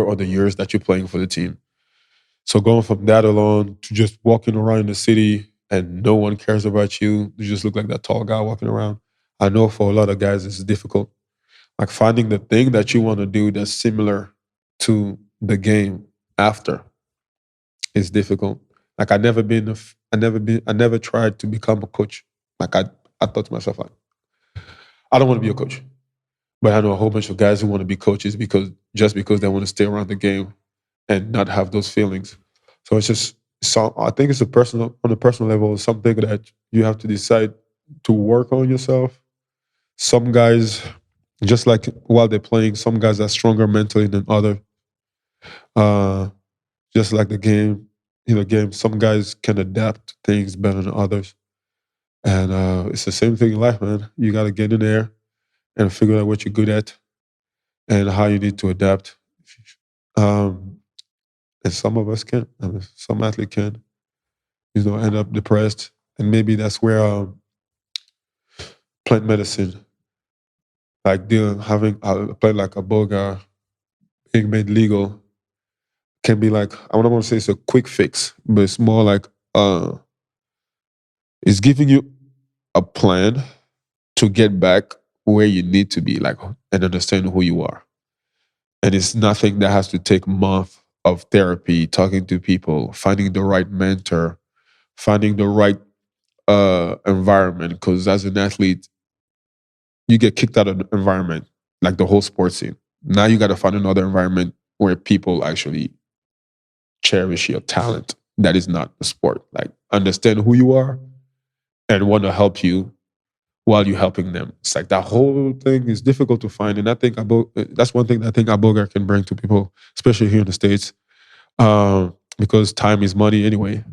or the years that you're playing for the team. So going from that alone to just walking around the city and no one cares about you, you just look like that tall guy walking around. I know for a lot of guys it's difficult. Like finding the thing that you want to do that's similar to the game after is difficult. Like I never tried to become a coach. Like I thought to myself, like, I don't want to be a coach. But I know a whole bunch of guys who want to be coaches because they want to stay around the game and not have those feelings. So it's just, I think it's on a personal level, something that you have to decide to work on yourself. Some guys, just like while they're playing, some guys are stronger mentally than others. Just like the game, some guys can adapt things better than others. And it's the same thing in life, man. You got to get in there and figure out what you're good at and how you need to adapt. And some of us can. I mean, some athletes can, end up depressed. And maybe that's where plant medicine, like having a plant like Iboga being made legal, can be like, I don't want to say it's a quick fix, but it's more like it's giving you a plan to get back where you need to be, like, and understand who you are. And it's nothing that has to take months of therapy, talking to people, finding the right mentor, finding the right environment, because as an athlete, you get kicked out of the environment, like the whole sports scene. Now you got to find another environment where people actually cherish your talent. That is not the sport. Like, understand who you are and want to help you while you're helping them. It's like that whole thing is difficult to find. And I think that's one thing that I think Iboga can bring to people, especially here in the States, because time is money anyway.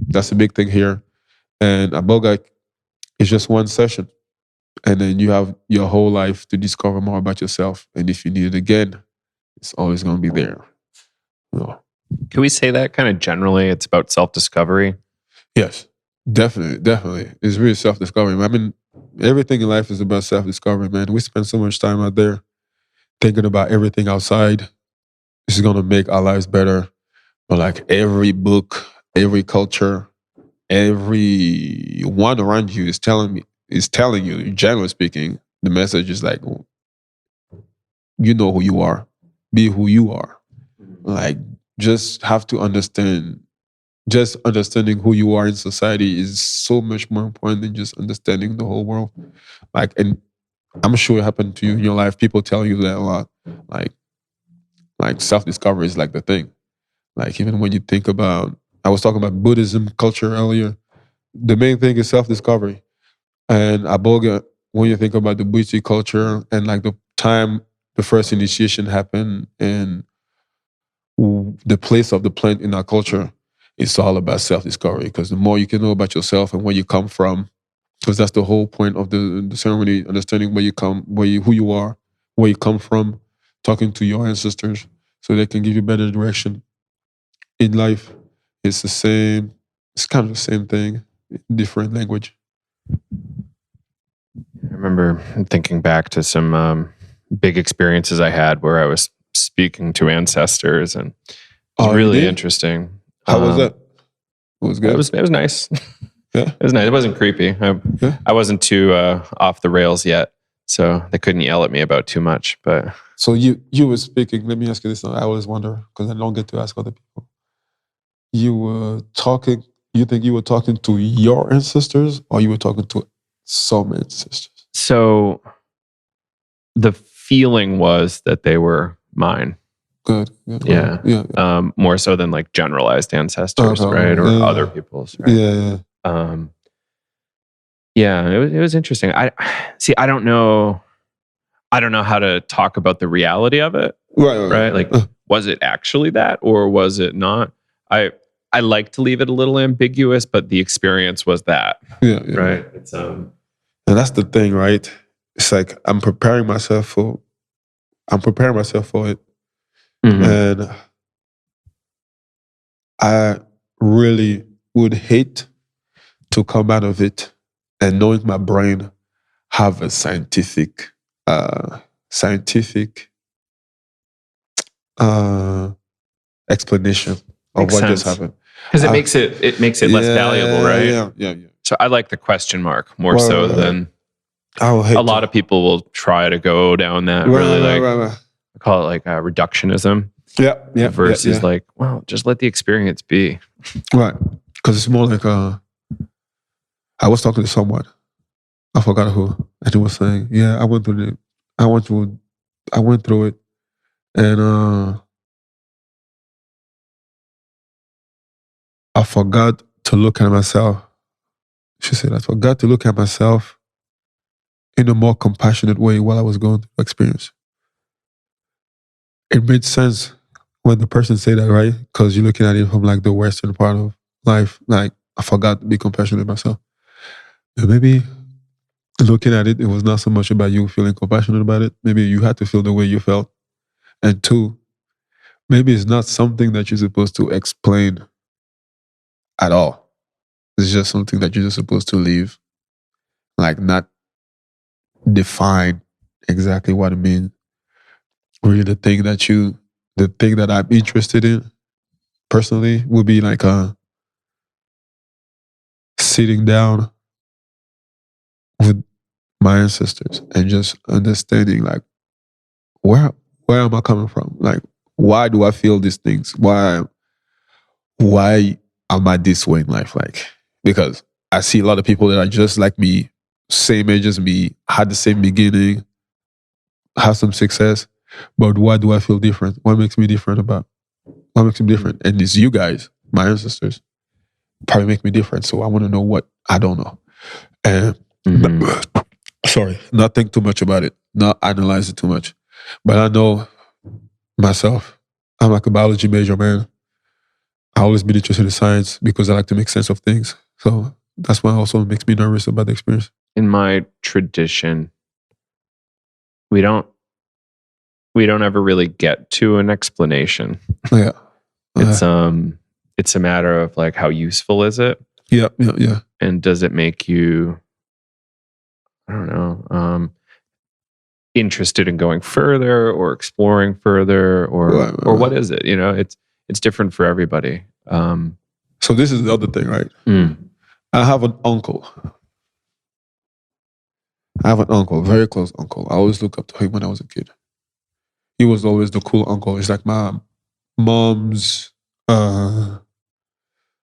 That's a big thing here. And Iboga is just one session. And then you have your whole life to discover more about yourself. And if you need it again, it's always going to be there. You know? Can we say that kind of generally? It's about self-discovery? Yes, definitely. It's really self-discovery. I mean, everything in life is about self-discovery, man. We spend so much time out there thinking about everything outside. This is going to make our lives better. But like every book, every culture, everyone around you is telling you, generally speaking, the message is like, you know who you are. Be who you are. Like, just have to understand. Just understanding who you are in society is so much more important than just understanding the whole world. Like, and I'm sure it happened to you in your life. People tell you that a lot. Like self-discovery is like the thing. Like, even when you think about, I was talking about Buddhism culture earlier. The main thing is self-discovery. And Iboga, when you think about the Buddhist culture and like the time the first initiation happened and the place of the plant in our culture, it's all about self-discovery, because the more you can know about yourself and where you come from, because that's the whole point of the ceremony, understanding who you are, where you come from, talking to your ancestors so they can give you better direction in life. It's kind of the same thing, different language. I remember thinking back to some big experiences I had where I was speaking to ancestors, and it was really interesting. How was that? It was good. It was nice. Yeah, it was nice. It wasn't creepy. I wasn't too off the rails yet, so they couldn't yell at me about too much. But so you were speaking. Let me ask you this. I always wonder, because I don't get to ask other people. You were talking. You think you were talking to your ancestors, or you were talking to some ancestors? So the feeling was that they were mine. Good. Yeah. More so than like generalized ancestors, right? Or other people's, right? Yeah. It was interesting. I don't know how to talk about the reality of it. Right? Like, was it actually that, or was it not? I like to leave it a little ambiguous, but the experience was that. Yeah. Right. It's and that's the thing, right? It's like I'm preparing myself for it. Mm-hmm. And I really would hate to come out of it and knowing my brain have a scientific explanation of what just happened. Because it makes it less valuable, right? Yeah. So I like the question mark more so than a lot of people will try to go down that I call it like reductionism. Yeah. Versus like, well, just let the experience be. Right. Because it's more like I was talking to someone, I forgot who, and he was saying, "Yeah, I went through it, and I forgot to look at myself." She said, "I forgot to look at myself in a more compassionate way while I was going through the experience." It made sense when the person said that, right? Because you're looking at it from like the Western part of life. Like, I forgot to be compassionate myself. And maybe looking at it, it was not so much about you feeling compassionate about it. Maybe you had to feel the way you felt. And two, maybe it's not something that you're supposed to explain at all. It's just something that you're just supposed to leave. Like, not define exactly what it means. Really, the thing that I'm interested in personally would be like sitting down with my ancestors and just understanding, like, where am I coming from? Like, why do I feel these things? Why am I this way in life? Like, because I see a lot of people that are just like me, same age as me, had the same beginning, have some success. But why do I feel different? What makes me different? And it's you guys, my ancestors, probably make me different. So I want to know what I don't know. And sorry, not think too much about it, not analyze it too much. But I know myself, I'm like a biology major, man. I always been interested in science because I like to make sense of things. So that's why also makes me nervous about the experience. In my tradition, we don't ever really get to an explanation. Yeah. It's a matter of like, how useful is it? Yeah. And does it make you, I don't know, interested in going further or exploring further, or what is it? It's different for everybody. So this is the other thing, right? I have an uncle. Very close uncle. I always look up to him when I was a kid. He was always the cool uncle. He's like my mom's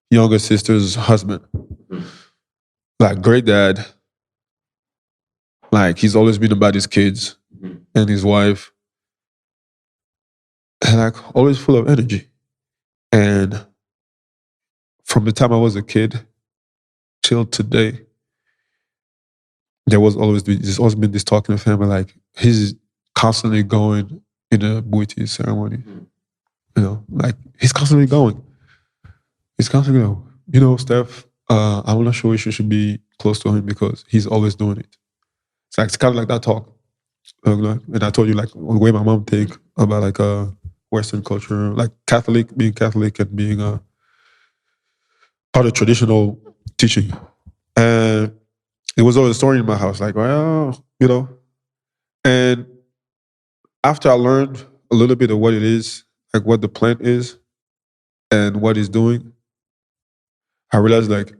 younger sister's husband. Like great dad. Like he's always been about his kids and his wife. And like always full of energy. And from the time I was a kid till today, there's always been this talk in the family, like he's constantly going in a Buddhist ceremony. Like he's constantly going. Steph, I'm not sure you should be close to him because he's always doing it. It's kind of like that talk. And I told you like the way my mom think about like Western culture, like being Catholic and being part of traditional teaching. And it was always a story in my house, like, and after I learned a little bit of what it is, like what the plant is and what it's doing, I realized like,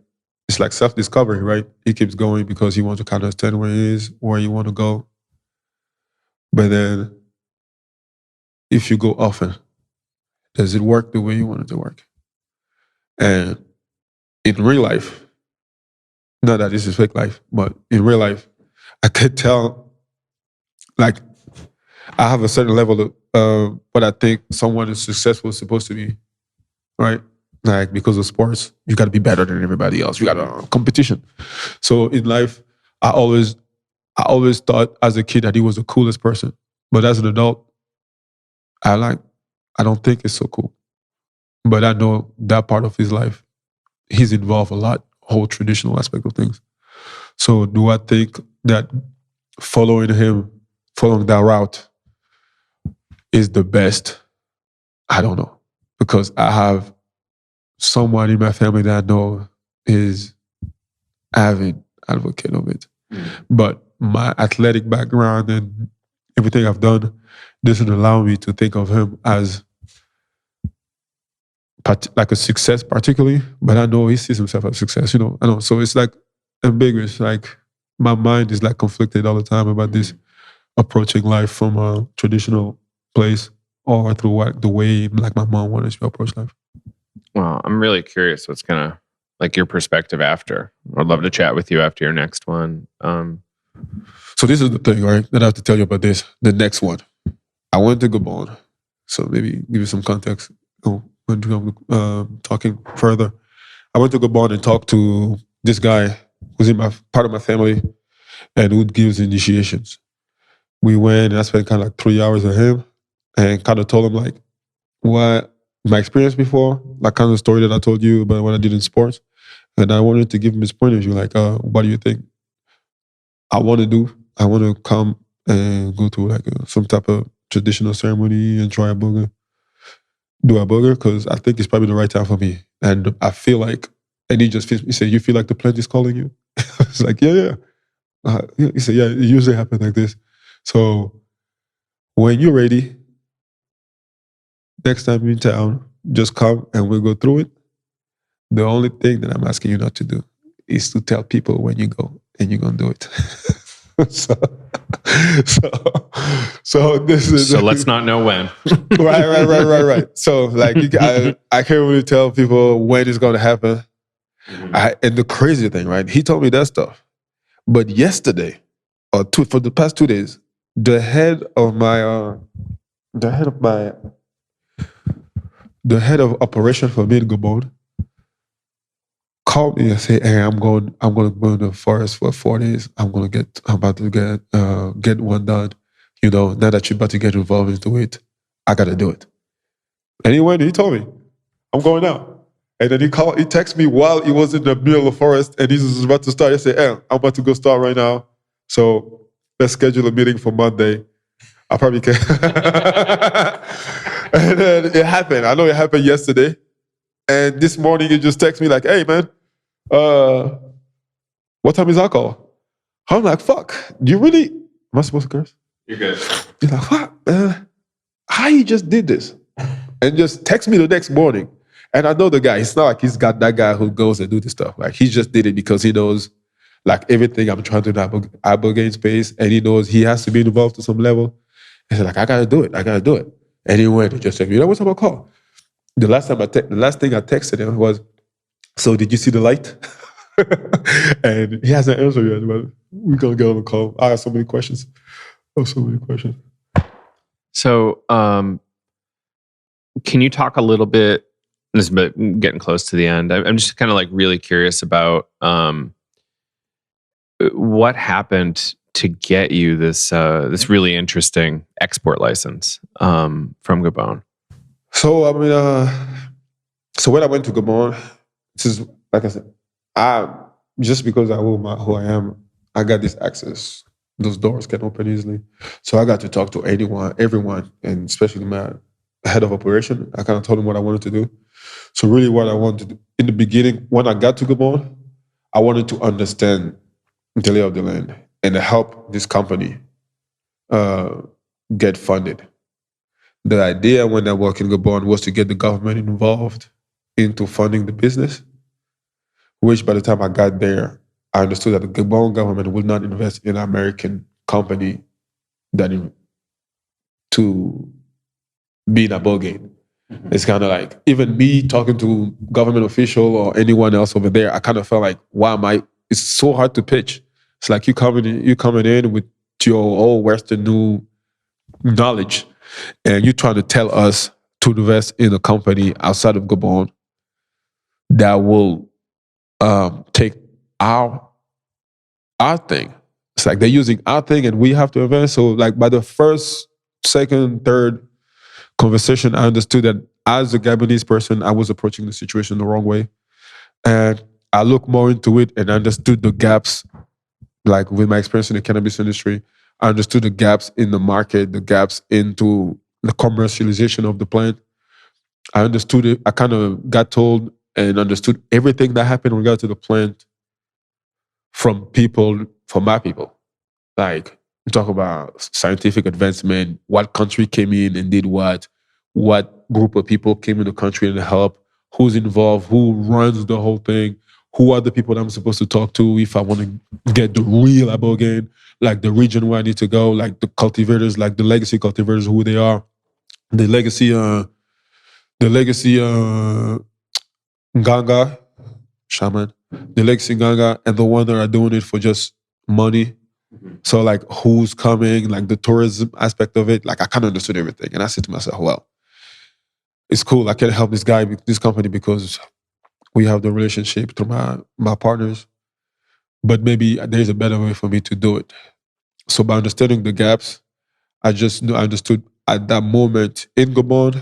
it's like self-discovery, right? He keeps going because he wants to kind of understand where he is, where you want to go. But then if you go often, does it work the way you want it to work? And in real life, not that this is fake life, but in real life, I could tell, like, I have a certain level of what I think someone is successful is supposed to be, right? Like, because of sports, you got to be better than everybody else. You got a competition. So in life, I always thought as a kid that he was the coolest person. But as an adult, I don't think it's so cool. But I know that part of his life, he's involved a lot, whole traditional aspect of things. So do I think that following that route is the best? I don't know. Because I have someone in my family that I know is avid advocate of it. But my athletic background and everything I've done doesn't allow me to think of him as like a success particularly, but I know he sees himself as success, I know. So it's like ambiguous, like my mind is like conflicted all the time about this approaching life from a traditional place or through the way like my mom wanted to approach life. Well, I'm really curious what's gonna, like, your perspective after. I'd love to chat with you after your next one. So this is the thing, right, that I have to tell you about this. The next one. I went to Gabon. So maybe give you some context when talking further. I went to Gabon and talked to this guy who's part of my family and who gives initiations. We went and I spent kind of like 3 hours with him and kind of told him like what my experience before, like kind of the story that I told you about what I did in sports. And I wanted to give him his point of view, like, what do you think I want to do? I want to come and go to like some type of traditional ceremony and try Iboga, do Iboga, because I think it's probably the right time for me. And I feel like, and he said, you feel like the plant is calling you? It's like, yeah. He said, yeah, it usually happens like this. So when you're ready, next time you're in town, just come and we'll go through it. The only thing that I'm asking you not to do is to tell people when you go, and you're going to do it. So this is... So let's not know when. Right. So like I can't really tell people when it's going to happen. And the crazy thing, right? He told me that stuff. But yesterday, for the past 2 days, the head of operation for me in Gabon called me and said, "Hey, I'm going to go in the forest for 4 days. I'm about to get one done. Now that you're about to get involved into it, I got to do it." And he went. He told me, "I'm going now." And then he texted me while he was in the middle of the forest and he was about to start. He said, "Hey, I'm about to go start right now. So let's schedule a meeting for Monday. I probably can." And then it happened. I know it happened yesterday. And this morning he just texted me like, "Hey, man, what time is our call?" I'm like, "Fuck, do you really?" Am I supposed to curse? You're good. He's like, "What? How you just did this?" And just text me the next morning. And I know the guy. It's not like he's got that guy who goes and do this stuff. Like he just did it because he knows like everything I'm trying to do in Iboga space, and he knows he has to be involved to some level. He said, like, I gotta do it. And he went and just said, "What's up, a call?" The last thing I texted him was, "So did you see the light?" And he hasn't answered yet, but we're gonna get on the call. I have so many questions. So, can you talk a little bit? This is getting close to the end. I'm just kind of like really curious about what happened to get you this really interesting export license from Gabon. So so when I went to Gabon, this is like I said, just because I know who I am, I got this access. Those doors can open easily. So I got to talk to everyone, and especially my head of operation. I kind of told him what I wanted to do. So really what I wanted to do, in the beginning, when I got to Gabon, I wanted to understand the lay of the land and help this company get funded. The idea when I worked in Gabon was to get the government involved into funding the business, which by the time I got there, I understood that the Gabon government would not invest in an American company to be in a ball game. Mm-hmm. It's kind of like, even me talking to government official or anyone else over there, I kind of felt like, it's so hard to pitch. It's like you coming in with your old Western new knowledge, and you're trying to tell us to invest in a company outside of Gabon that will take our thing. It's like they're using our thing and we have to invest. So like by the first, second, third conversation, I understood that as a Gabonese person, I was approaching the situation the wrong way. And I looked more into it and understood the gaps, like with my experience in the cannabis industry, I understood the gaps in the market, the gaps into the commercialization of the plant. I understood it. I kind of got told and understood everything that happened in regard to the plant from my people. Like, we talk about scientific advancement, what country came in and did what group of people came in the country and help, who's involved, who runs the whole thing, who are the people that I'm supposed to talk to if I want to get the real Ibogan, like the region where I need to go, like the cultivators, like the legacy cultivators, who they are, the legacy Nganga, shaman, the legacy Nganga, and the one that are doing it for just money. Mm-hmm. So like who's coming, like the tourism aspect of it, like I kind of understood everything. And I said to myself, well, it's cool. I can help this company because we have the relationship through my partners, but maybe there's a better way for me to do it. So by understanding the gaps, I understood at that moment in Gabon,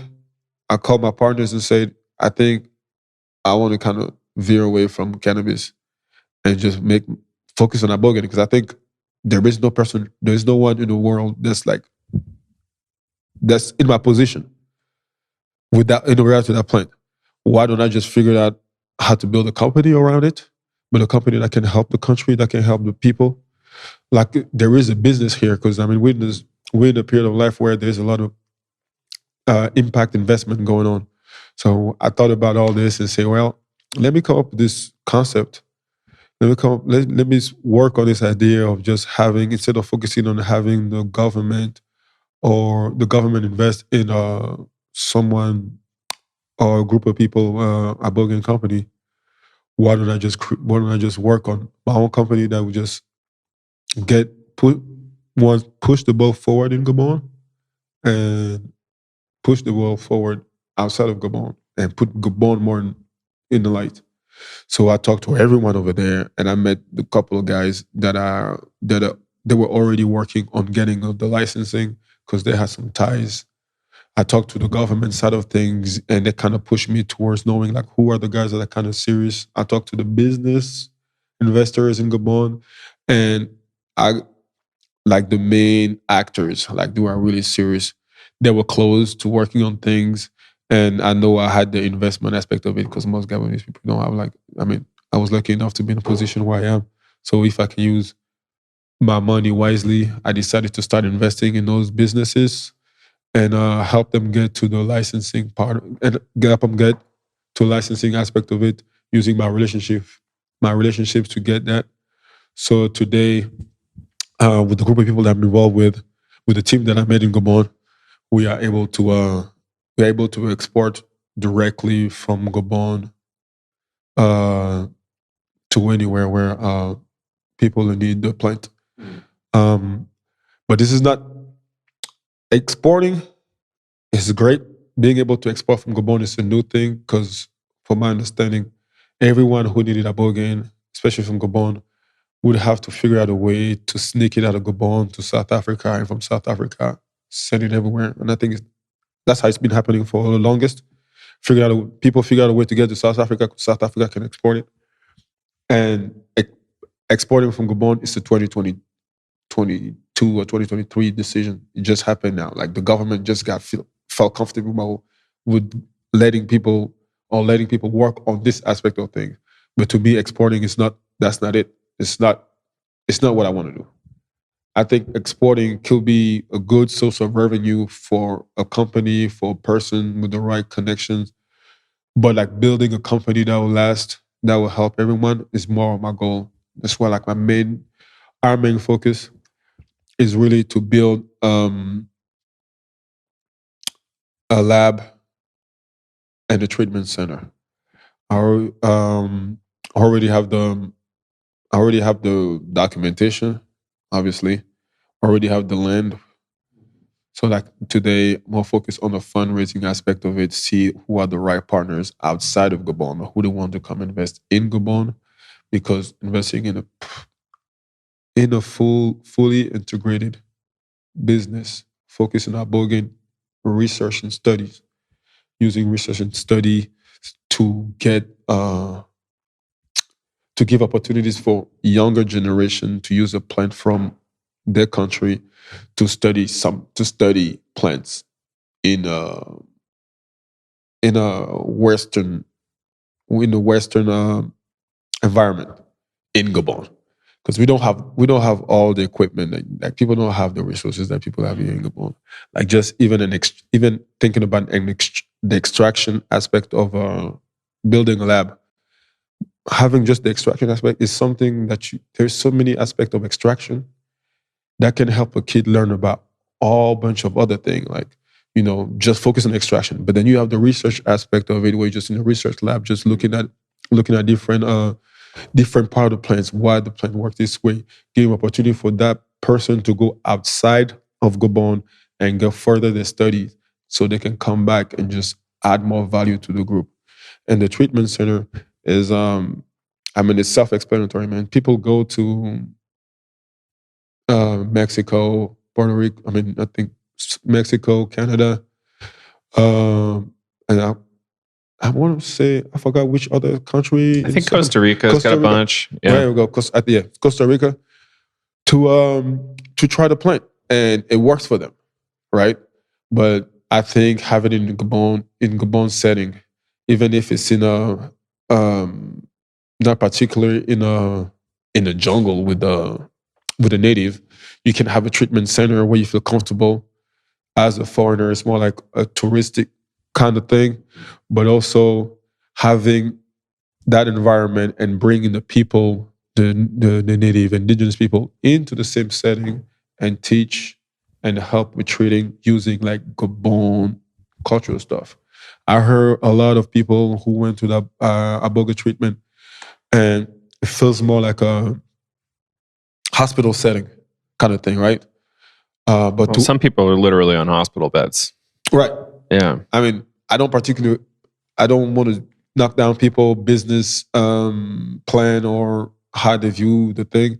I called my partners and said, I think I want to kind of veer away from cannabis and just focus on Iboga, because I think there is no one in the world that's in my position in regard to that plant. Why don't I just figure out how to build a company around it, but a company that can help the country, that can help the people. Like there is a business here, because I mean we're in a period of life where there's a lot of impact investment going on. So I thought about all this and say, well, let me come up with this concept. Let me work on this idea of just having, instead of focusing on having the government invest in someone or a group of people, a Ibogan company, why don't I just work on my own company that would just push the ball forward in Gabon and push the ball forward outside of Gabon and put Gabon more in the light. So I talked to everyone over there, and I met a couple of guys that they were already working on getting the licensing because they had some ties. I talked to the government side of things, and they kind of pushed me towards knowing like who are the guys that are kind of serious. I talked to the business investors in Gabon, and I like the main actors, like they were really serious. They were close to working on things. And I know I had the investment aspect of it because most Gabonese people don't have I was lucky enough to be in a position where I am. So if I can use my money wisely, I decided to start investing in those businesses and help them get to the licensing part and help them get to licensing aspect of it using my relationships to get that. So today, with the group of people that I'm involved with the team that I made in Gabon, we are able to export directly from Gabon to anywhere where people need the plant. But this is not exporting. It's great. Being able to export from Gabon is a new thing because, from my understanding, everyone who needed Iboga, especially from Gabon, would have to figure out a way to sneak it out of Gabon to South Africa, and from South Africa, send it everywhere. And I think that's how it's been happening for the longest. People figure out a way to get to South Africa because South Africa can export it. And exporting from Gabon is a 2022 or 2023 decision. It just happened now. Like the government just felt comfortable with letting people work on this aspect of things. But to me, exporting that's not it. It's not what I want to do. I think exporting could be a good source of revenue for a company, for a person with the right connections. But like building a company that will last, that will help everyone is more of my goal. That's why like our main focus is really to build a lab and a treatment center. I already have the documentation, obviously. I already have the land. So like today, more focused on the fundraising aspect of it, see who are the right partners outside of Gabon, or who they want to come invest in Gabon, because investing in a fully integrated business, focusing on Iboga research and studies, using research and study to get to give opportunities for younger generation to use a plant from their country to study plants in a Western environment in Gabon, because we don't have all the equipment that people don't have the resources that people have here in Gabon. Like just even thinking about the extraction aspect of building a lab. Having just the extraction aspect is something that there's so many aspects of extraction that can help a kid learn about all bunch of other things, like, just focus on extraction. But then you have the research aspect of it, where you're just in a research lab, just looking at different part of the plants, why the plant works this way, giving opportunity for that person to go outside of Gabon and go further their studies so they can come back and just add more value to the group. And the treatment center is, it's self-explanatory, man. People go to Mexico, Puerto Rico, I think Mexico, Canada, and I want to say, I forgot which other country. I think Costa Rica's got a bunch. Yeah. There we go. Costa Rica to try the plant, and it works for them, right? But I think having it in Gabon setting, even if it's in a not particularly in a jungle with a native, you can have a treatment center where you feel comfortable as a foreigner. It's more like a touristic kind of thing, but also having that environment and bringing the people, the native indigenous people, into the same setting and teach and help with treating using like Gabon cultural stuff. I heard a lot of people who went to the Iboga treatment and it feels more like a hospital setting kind of thing, right? But some people are literally on hospital beds. Right. Yeah. I mean, I don't want to knock down people business plan or how they view the thing,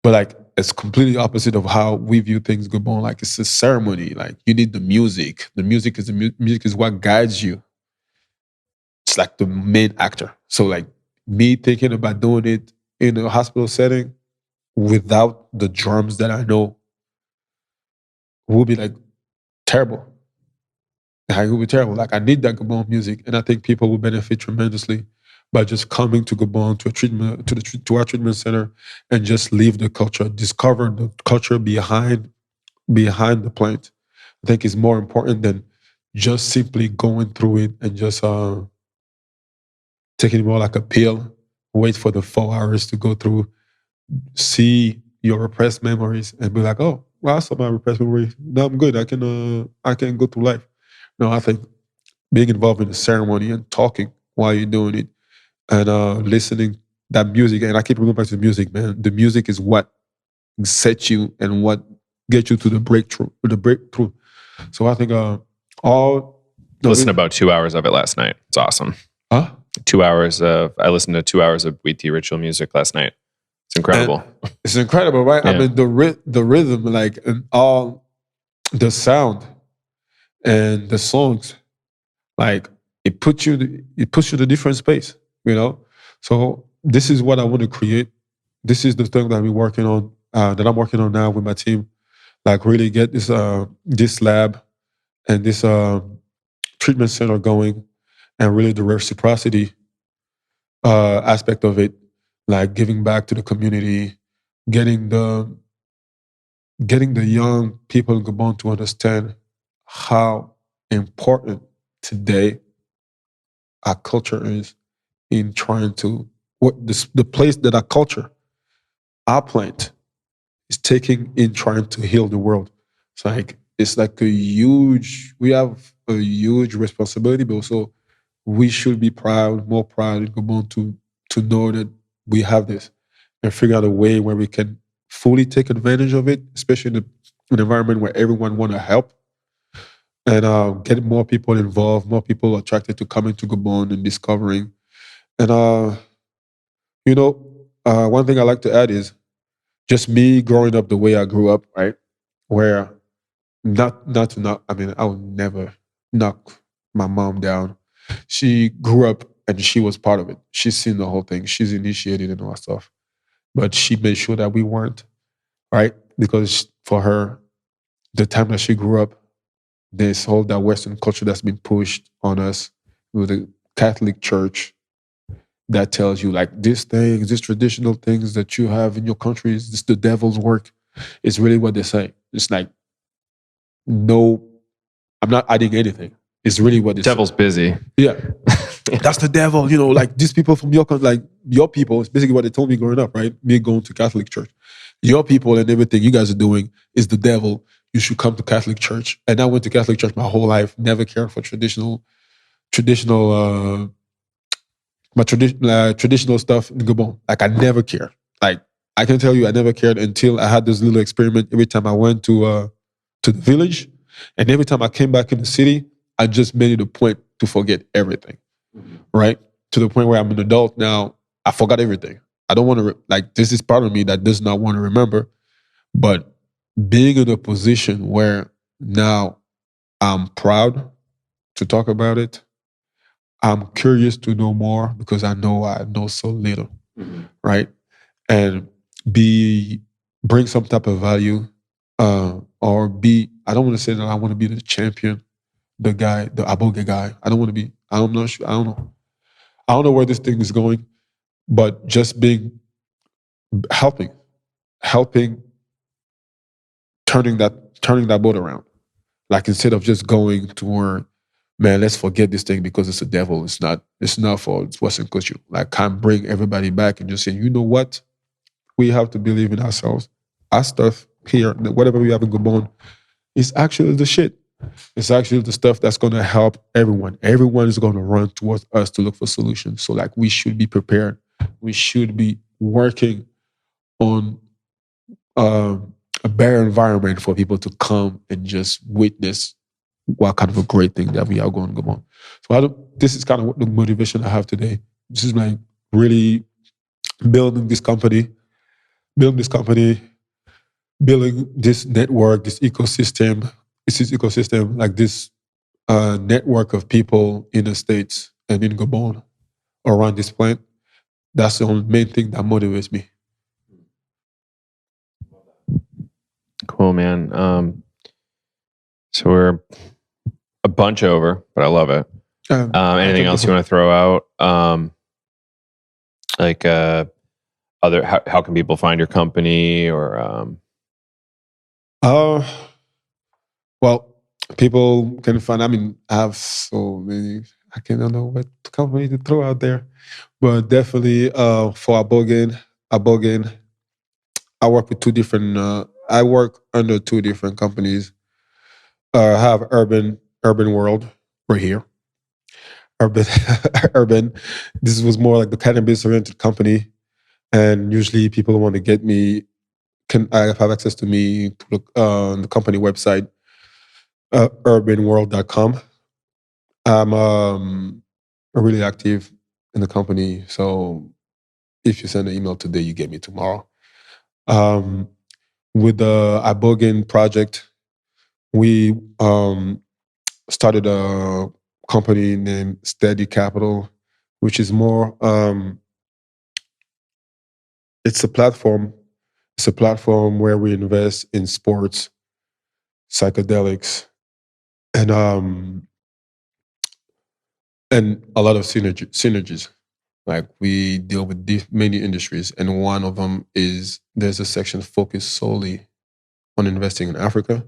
but like it's completely opposite of how we view things. Gabon, like it's a ceremony. Like you need the music. The music is what guides you. It's like the main actor. So like me thinking about doing it in a hospital setting without the drums that I know would be like terrible. It would be terrible. Like I need that Gabon music, and I think people will benefit tremendously by just coming to Gabon to our treatment center and just leave the culture, discover the culture behind the plant. I think is more important than just simply going through it and just taking it more like a pill. Wait for the 4 hours to go through, see your repressed memories, and be like, "Oh, well, I saw my repressed memories. Now I'm good. I can go through life." No, I think being involved in the ceremony and talking while you're doing it and listening that music. And I keep going back to the music, man. The music is what sets you and what gets you to the breakthrough. So I think all. Listened to about 2 hours of it last night. It's awesome. Huh? 2 hours of, I listened to 2 hours of Wheaty ritual music last night. It's incredible. And it's incredible, right? Yeah. I mean, the rhythm, like, and all the sound and the songs, like it puts you in a different space, you know? So this is what I want to create. This is the thing that we're working on, that I'm working on now with my team. Like really get this lab and this treatment center going, and really the reciprocity aspect of it, like giving back to the community, getting the young people in Gabon to understand how important today our culture is in trying to the place that our culture, our plant, is taking in trying to heal the world. It's like we have a huge responsibility, but also we should be more proud in Gabon to know that we have this and figure out a way where we can fully take advantage of it, especially in an environment where everyone want to help, and get more people involved, more people attracted to coming to Gabon and discovering. And one thing I like to add is just me growing up the way I grew up, right? Where I would never knock my mom down. She grew up and she was part of it. She's seen the whole thing. She's initiated and all that stuff. But she made sure that we weren't, right? Because for her, the time that she grew up, this whole that Western culture that's been pushed on us with the Catholic Church that tells you like these traditional things that you have in your country is this the devil's work. It's really what they say. It's like, no, I'm not adding anything. It's really what the devil's busy. Yeah. That's the devil, like these people from your country, like your people, it's basically what they told me growing up, right? Me going to Catholic church. Your people and everything you guys are doing is the devil. You should come to Catholic church. And I went to Catholic church my whole life, never cared for traditional stuff in Gabon. Like I never cared. Like I can tell you I never cared until I had this little experiment every time I went to the village. And every time I came back in the city, I just made it a point to forget everything, right? To the point where I'm an adult now, I forgot everything. I don't want to, this is part of me that does not want to remember. But being in a position where now I'm proud to talk about it, I'm curious to know more because I know so little, right? And bring some type of value, I don't want to say that I want to be the champion, the guy, the Iboga guy. I don't want to be, I'm not sure, I don't know. I don't know where this thing is going, but just helping, turning that boat around. Like instead of just going toward, man, let's forget this thing because it's a devil. It's not for Western culture. Like can't bring everybody back and just say, you know what? We have to believe in ourselves. Our stuff here, whatever we have in Gabon, is actually the shit. It's actually the stuff that's going to help everyone. Everyone is going to run towards us to look for solutions. So like we should be prepared we should be working on a better environment for people to come and just witness what kind of a great thing that we are going to go on. So this is kind of what the motivation I have today. This is like really building this company, building this network, this ecosystem, like this network of people in the States and in Gabon around this plant. That's the only main thing that motivates me. Cool, man. So we're a bunch over, but I love it. Anything else you want to throw out? How can people find your company or? Well, people can find. I have so many. I don't know what company to throw out there, but definitely for Iboga, I work with two different. I work under two different companies. I have Urban World right here. Urban. This was more like the cannabis-oriented company, and usually people want to get me. Can I have access to me to look on the company website, urbanworld.com. I'm really active in the company, so if you send an email today, you get me tomorrow. With the Iboga project, we started a company named SteddeCapital, which is more. It's a platform. It's a platform where we invest in sports, psychedelics, and a lot of synergies. Like we deal with many industries, and one of them is there's a section focused solely on investing in Africa.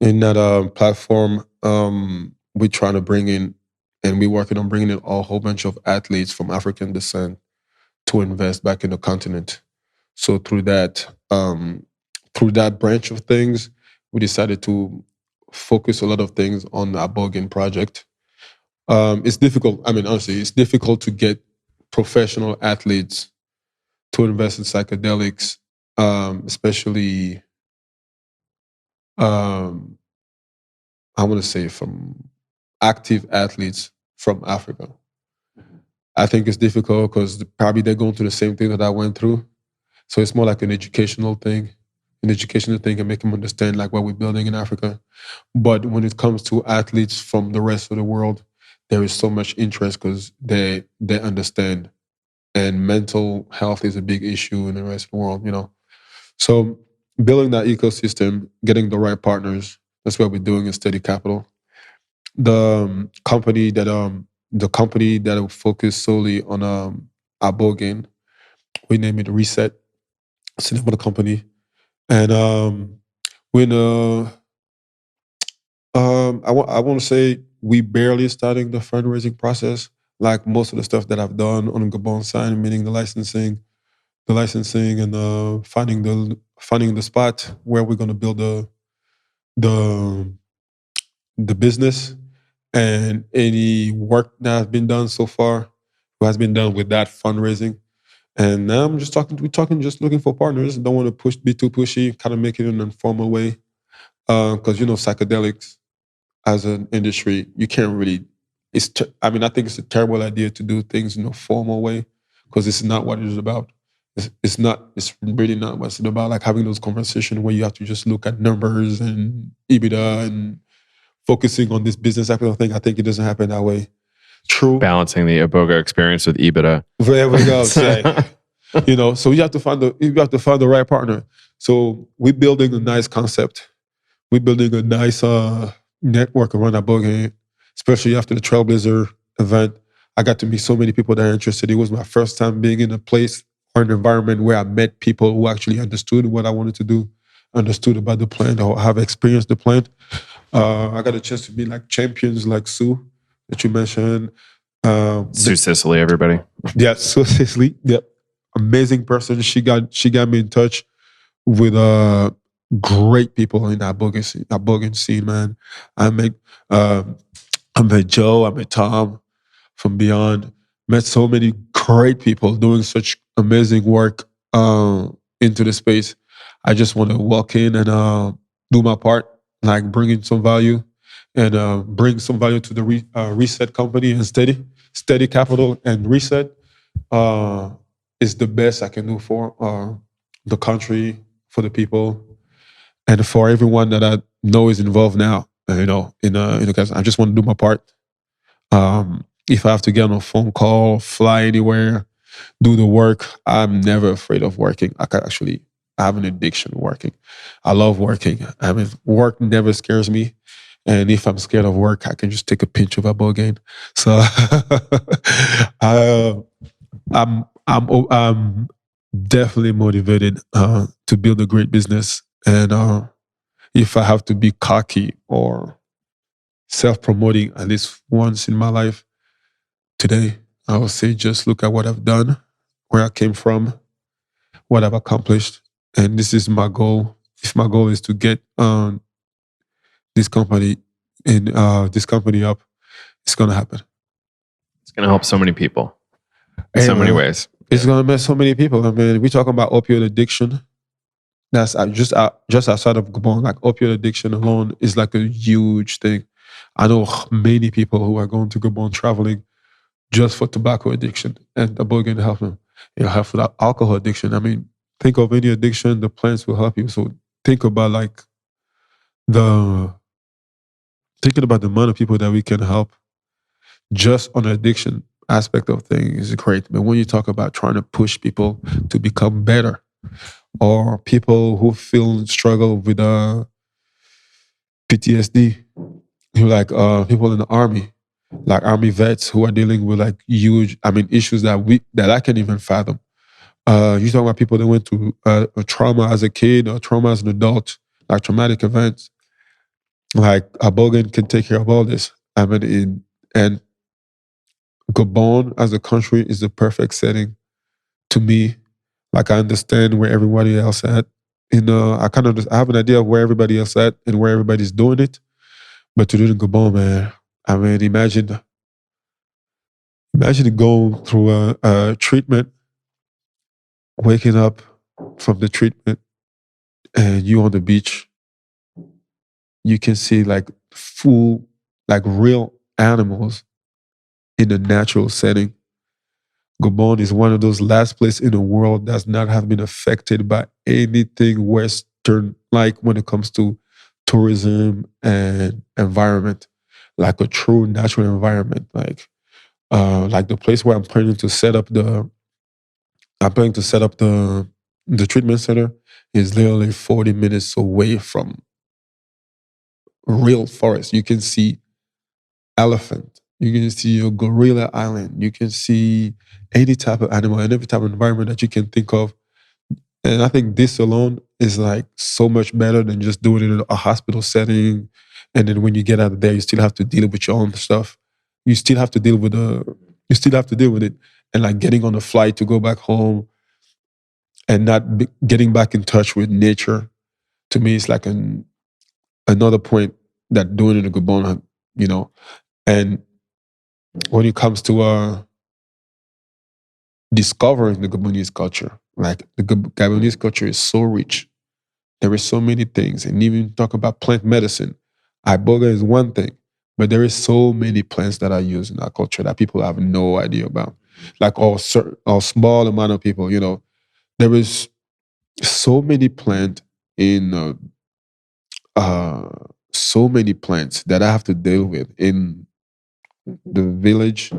In that platform, we're trying to bring in, and we're working on bringing in a whole bunch of athletes from African descent to invest back in the continent. So through that branch of things, we decided to focus a lot of things on the Iboga project. It's difficult. Honestly, it's difficult to get professional athletes to invest in psychedelics, especially, I want to say from active athletes from Africa. I think it's difficult because probably they're going through the same thing that I went through. So it's more like an educational thing and make them understand like what we're building in Africa. But when it comes to athletes from the rest of the world, there is so much interest because they understand, and mental health is a big issue in the rest of the world, So building that ecosystem, getting the right partners, that's what we're doing in SteddeCapital. The company that will focus solely on Iboga, we name it Reset. It's the name of the company. And I want to say we barely starting the fundraising process. Like most of the stuff that I've done on the Gabon side, meaning the licensing and finding the spot where we're going to build the business, and any work that has been done so far has been done with that fundraising. And now we're talking, just looking for partners. Don't want to be too pushy, kind of make it in an informal way. Because, psychedelics as an industry, you can't really, I think it's a terrible idea to do things in a formal way because it's not what it is about. It's really not what it's about. Like having those conversations where you have to just look at numbers and EBITDA and focusing on this business type of thing. I think it doesn't happen that way. True. Balancing the Iboga experience with EBITDA. There we go. So you have to find the right partner. So we're building a nice concept. We're building a nice network around Iboga, especially after the Trailblazer event. I got to meet so many people that are interested. It was my first time being in a place or an environment where I met people who actually understood what I wanted to do, understood about the plant, or have experienced the plant. I got a chance to meet like champions like Sue that you mentioned. Sue Sicily, everybody. Yeah, Sue Sicily. Yep. Amazing person. She got me in touch with great people in that Iboga scene, man. I met Joe, I met Tom from Beyond. met so many great people doing such amazing work into the space. I just want to walk in and do my part, like bring in some value and bring some value to the Reset company and SteddeCapital and Reset is the best I can do for the country, for the people, and for everyone that I know is involved now. In the case, I just want to do my part. If I have to get on a phone call, fly anywhere, do the work, I'm never afraid of working. I have an addiction working. I love working. I mean, work never scares me. And if I'm scared of work, I can just take a pinch of Iboga. So I, I'm definitely motivated to build a great business. And if I have to be cocky or self-promoting at least once in my life, today, I would say just look at what I've done, where I came from, what I've accomplished, and this is my goal. If my goal is to get this company this company up, it's gonna happen. It's going to help so many people in Hey, so many man, ways. it's gonna mess so many people. I mean, we talking about opioid addiction. That's just outside of Gabon. Like opioid addiction alone is like a huge thing. I know many people who are going to Gabon traveling just for tobacco addiction, and the boy can help them. It'll help for that alcohol addiction. I mean, think of any addiction, the plants will help you. So think about like the thinking about the amount of people that we can help just on the addiction aspect of things is great. But when you talk about trying to push people to become better, or people who feel struggle with PTSD, who like people in the army, like army vets who are dealing with like huge, issues that I can't even fathom. You talk about people that went through a trauma as a kid or trauma as an adult, like traumatic events. Like Iboga can take care of all this. And Gabon as a country is the perfect setting to me. Like I understand where everybody else at. I have an idea of where everybody else at and where everybody's doing it. But to do it in Gabon, man, imagine going through a treatment, waking up from the treatment, and you on the beach. You can see like real animals in a natural setting. Gabon is one of those last places in the world that's not have been affected by anything Western, like when it comes to tourism and environment, like a true natural environment. Like the place where I'm planning to set up the treatment center is literally 40 minutes away from real forest. You can see elephant. You can see a gorilla island. You can see any type of animal and every type of environment that you can think of. And I think this alone is like so much better than just doing it in a hospital setting. And then when you get out of there, you still have to deal with your own stuff. You still have to deal with it. And like getting on a flight to go back home and not getting back in touch with nature, to me, it's like another point that doing it in Gabon, and when it comes to discovering the Gabonese culture, like the Gabonese culture is so rich. There is so many things, and even talk about plant medicine. Iboga is one thing, but there is so many plants that are used in our culture that people have no idea about. Like all small amount of people, there is so many plants in so many plants that I have to deal with in the village,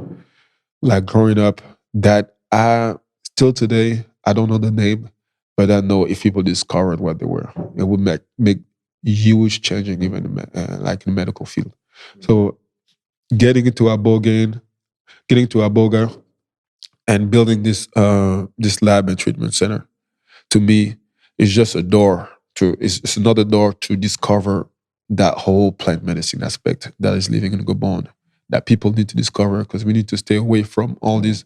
like growing up, that I still today, I don't know the name, but I know if people discovered what they were, it would make huge changing even like in the medical field. So getting into Iboga and building this lab and treatment center, to me, is just it's another door to discover that whole plant medicine aspect that is living in Gabon, that people need to discover, because we need to stay away from all these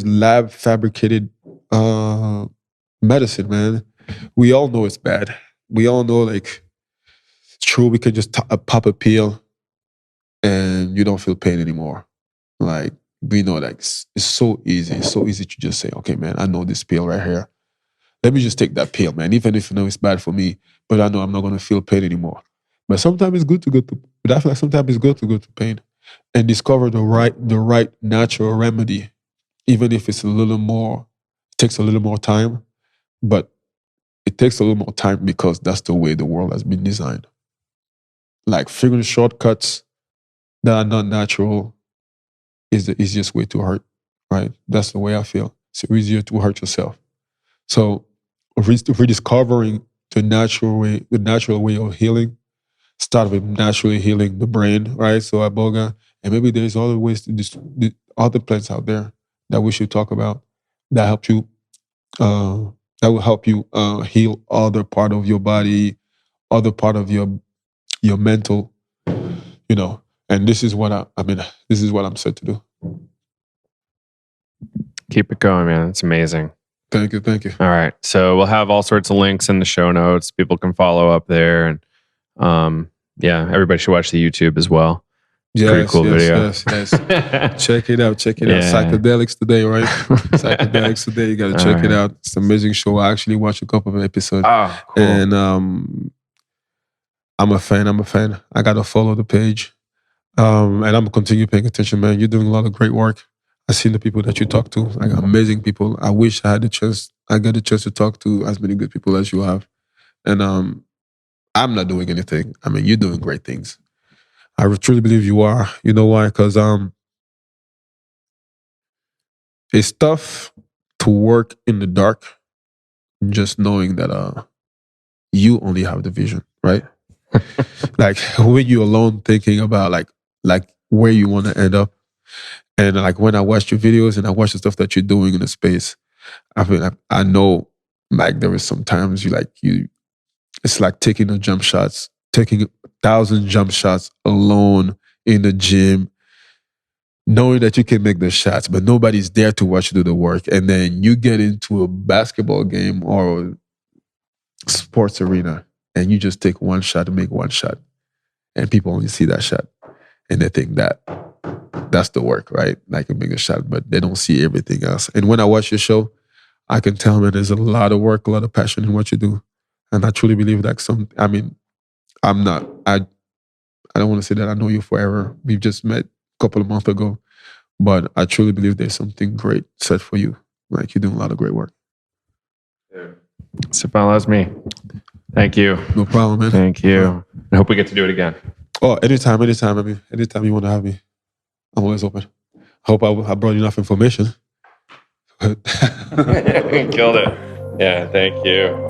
lab fabricated medicine, man. We all know it's bad. We all know, like, it's true, we can just pop a pill and you don't feel pain anymore. Like, we know, like, it's so easy. It's so easy to just say, okay, man, I know this pill right here. Let me just take that pill, man. Even if it's bad for me, but I know I'm not going to feel pain anymore. But sometimes it's good to go to, but I feel like sometimes it's good to go to pain and discover the right natural remedy, even if it's takes a little more time, but it takes a little more time because that's the way the world has been designed. Like, figuring shortcuts that are not natural is the easiest way to hurt, right? That's the way I feel. It's easier to hurt yourself. So rediscovering the natural way of healing, start with naturally healing the brain, right? So Iboga, and maybe there's other ways to other plants out there that we should talk about that help you, that will help you heal other part of your body, other part of your mental, you know. And this is what this is what I'm set to do. Keep it going, man. It's amazing. Thank you. All right. So we'll have all sorts of links in the show notes. People can follow up there. And yeah, everybody should watch the YouTube as well. Pretty cool video. Yes. Check it out. Psychedelics Today, right? Psychedelics Today. You got to check it out. It's an amazing show. I actually watched a couple of episodes. Oh, cool. And I'm a fan. I got to follow the page. And I'm going to continue paying attention, man. You're doing a lot of great work. I've seen the people that you talk to, like amazing people. I wish I got the chance to talk to as many good people as you have. And I'm not doing anything. I mean, you're doing great things. I truly believe you are. You know why? Because it's tough to work in the dark, just knowing that you only have the vision, right? Like, when you're alone thinking about like where you want to end up. And like, when I watch your videos and I watch the stuff that you're doing in the space, I know, like, there is sometimes it's like taking 1,000 jump shots alone in the gym, knowing that you can make the shots, but nobody's there to watch you do the work. And then you get into a basketball game or a sports arena and you just take one shot to make one shot. And people only see that shot and they think that that's the work, right? Like, a bigger shot, but they don't see everything else. And when I watch your show, I can tell, man, there's a lot of work, a lot of passion in what you do. And I truly believe that I don't want to say that I know you forever. We've just met a couple of months ago, but I truly believe there's something great set for you. Like, you're doing a lot of great work. Stéphane Lasme, thank you. No problem, man. Thank you. I hope we get to do it again. Oh, anytime. I mean, anytime you want to have me, I'm always open. Hope I brought you enough information. Killed it. Yeah, thank you.